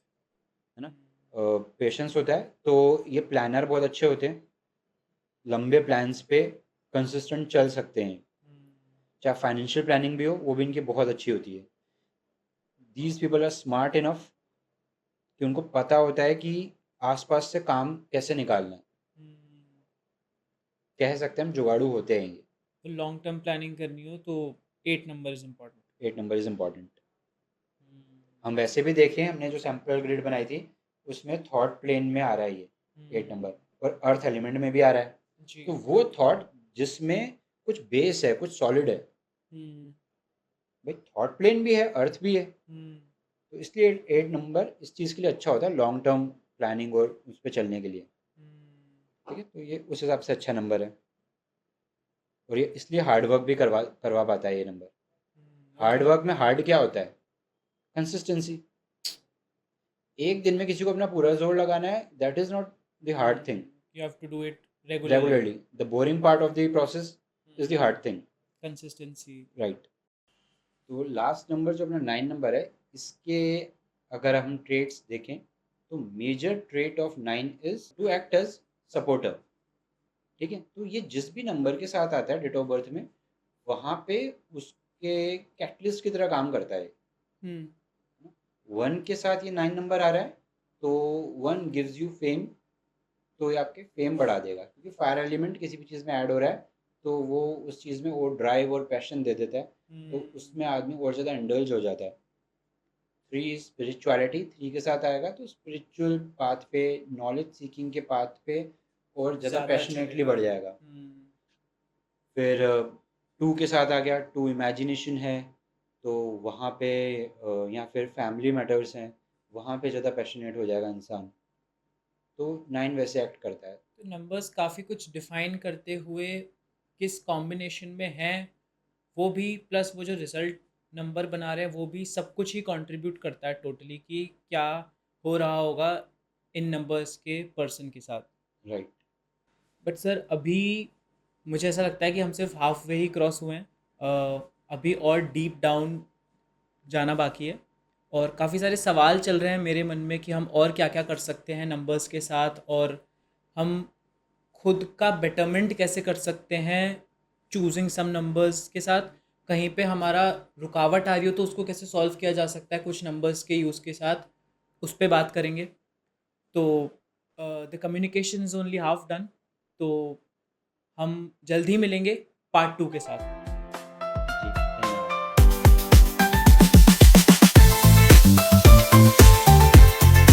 है ना। से। पेशेंस होता है, तो ये प्लानर बहुत अच्छे होते हैं, लंबे प्लान्स पे कंसिस्टेंट चल सकते हैं। चाहे फाइनेंशियल प्लानिंग भी हो, वो भी इनकी बहुत अच्छी होती है। These people are smart enough कि उनको पता होता है कि आसपास से काम कैसे निकालना है। कह सकते हैं हम जुगाड़ू होते हैं ये। तो लॉन्ग टर्म प्लानिंग करनी हो तो 8 number is important. 8 number is important. हम वैसे भी देखें, हमने जो सैम्पल ग्रिड बनाई थी उसमें थॉट प्लेन में आ रहा है ये 8 नंबर, और अर्थ एलिमेंट में भी आ रहा है। जी। तो वो थॉट जिसमें कुछ बेस है, कुछ सॉलिड है। भाई थॉट प्लेन भी है, अर्थ भी है, तो इसलिए 8 नंबर इस चीज़ के लिए अच्छा होता है, लॉन्ग टर्म प्लानिंग और उस पर चलने के लिए। ठीक है। तो ये उस हिसाब से अच्छा नंबर है, और ये इसलिए हार्ड वर्क भी करवा करवा पाता है ये नंबर। हार्ड वर्क में हार्ड क्या होता है? कंसिस्टेंसी। एक दिन में किसी को अपना पूरा जोर लगाना है, that is not the hard thing. You have to do it regularly. Regularly the boring part of the process is the hard thing. Consistency. Right. तो लास्ट नंबर जो अपना 9 नंबर है, इसके अगर हम ट्रेट्स देखें तो major trait of 9 is to act as supporter. ठीक है। तो ये जिस भी नंबर के साथ आता है डेट ऑफ बर्थ में, वहाँ पे के कैटलिस्ट की तरह काम करता है। हम्म 1 के साथ ये 9 नंबर आ रहा है, तो 1 गिव्स यू फेम, तो ये आपके फेम बढ़ा देगा, क्योंकि फायर एलिमेंट किसी भी चीज़ में ऐड हो रहा है तो वो उस चीज़ में और ड्राइव और पैशन दे देता है, तो हम्म उसमें आदमी और ज़्यादा इंडल्ज हो जाता है। 3 स्पिरिचुअलिटी 3 के साथ आएगा, तो स्पिरिचुअल पाथ पे, नॉलेज सीकिंग के पाथ पे और ज़्यादा ज़्यादा पैशनेटली चलेगा। बढ़ जाएगा। फिर 2 के साथ आ गया, 2 इमेजिनेशन है, तो वहाँ पे या फिर फैमिली मैटर्स हैं, वहाँ पे ज़्यादा पैशनेट हो जाएगा इंसान। तो 9 वैसे एक्ट करता है। तो नंबर्स काफ़ी कुछ डिफाइन करते हुए किस कॉम्बिनेशन में हैं वो भी, प्लस वो जो रिजल्ट नंबर बना रहे हैं वो भी, सब कुछ ही कंट्रीब्यूट करता है टोटली कि क्या हो रहा होगा इन नंबर्स के पर्सन के साथ। राइट। बट सर अभी मुझे ऐसा लगता है कि हम सिर्फ हाफ वे ही क्रॉस हुए हैं। अभी और डीप डाउन जाना बाकी है, और काफ़ी सारे सवाल चल रहे हैं मेरे मन में कि हम और क्या क्या कर सकते हैं नंबर्स के साथ, और हम खुद का बेटरमेंट कैसे कर सकते हैं चूजिंग सम नंबर्स के साथ। कहीं पे हमारा रुकावट आ रही हो तो उसको कैसे सॉल्व किया जा सकता है कुछ नंबर्स के यूज़ के साथ, उस पर बात करेंगे। तो the communication is only half done. तो हम जल्द ही मिलेंगे पार्ट 2 के साथ।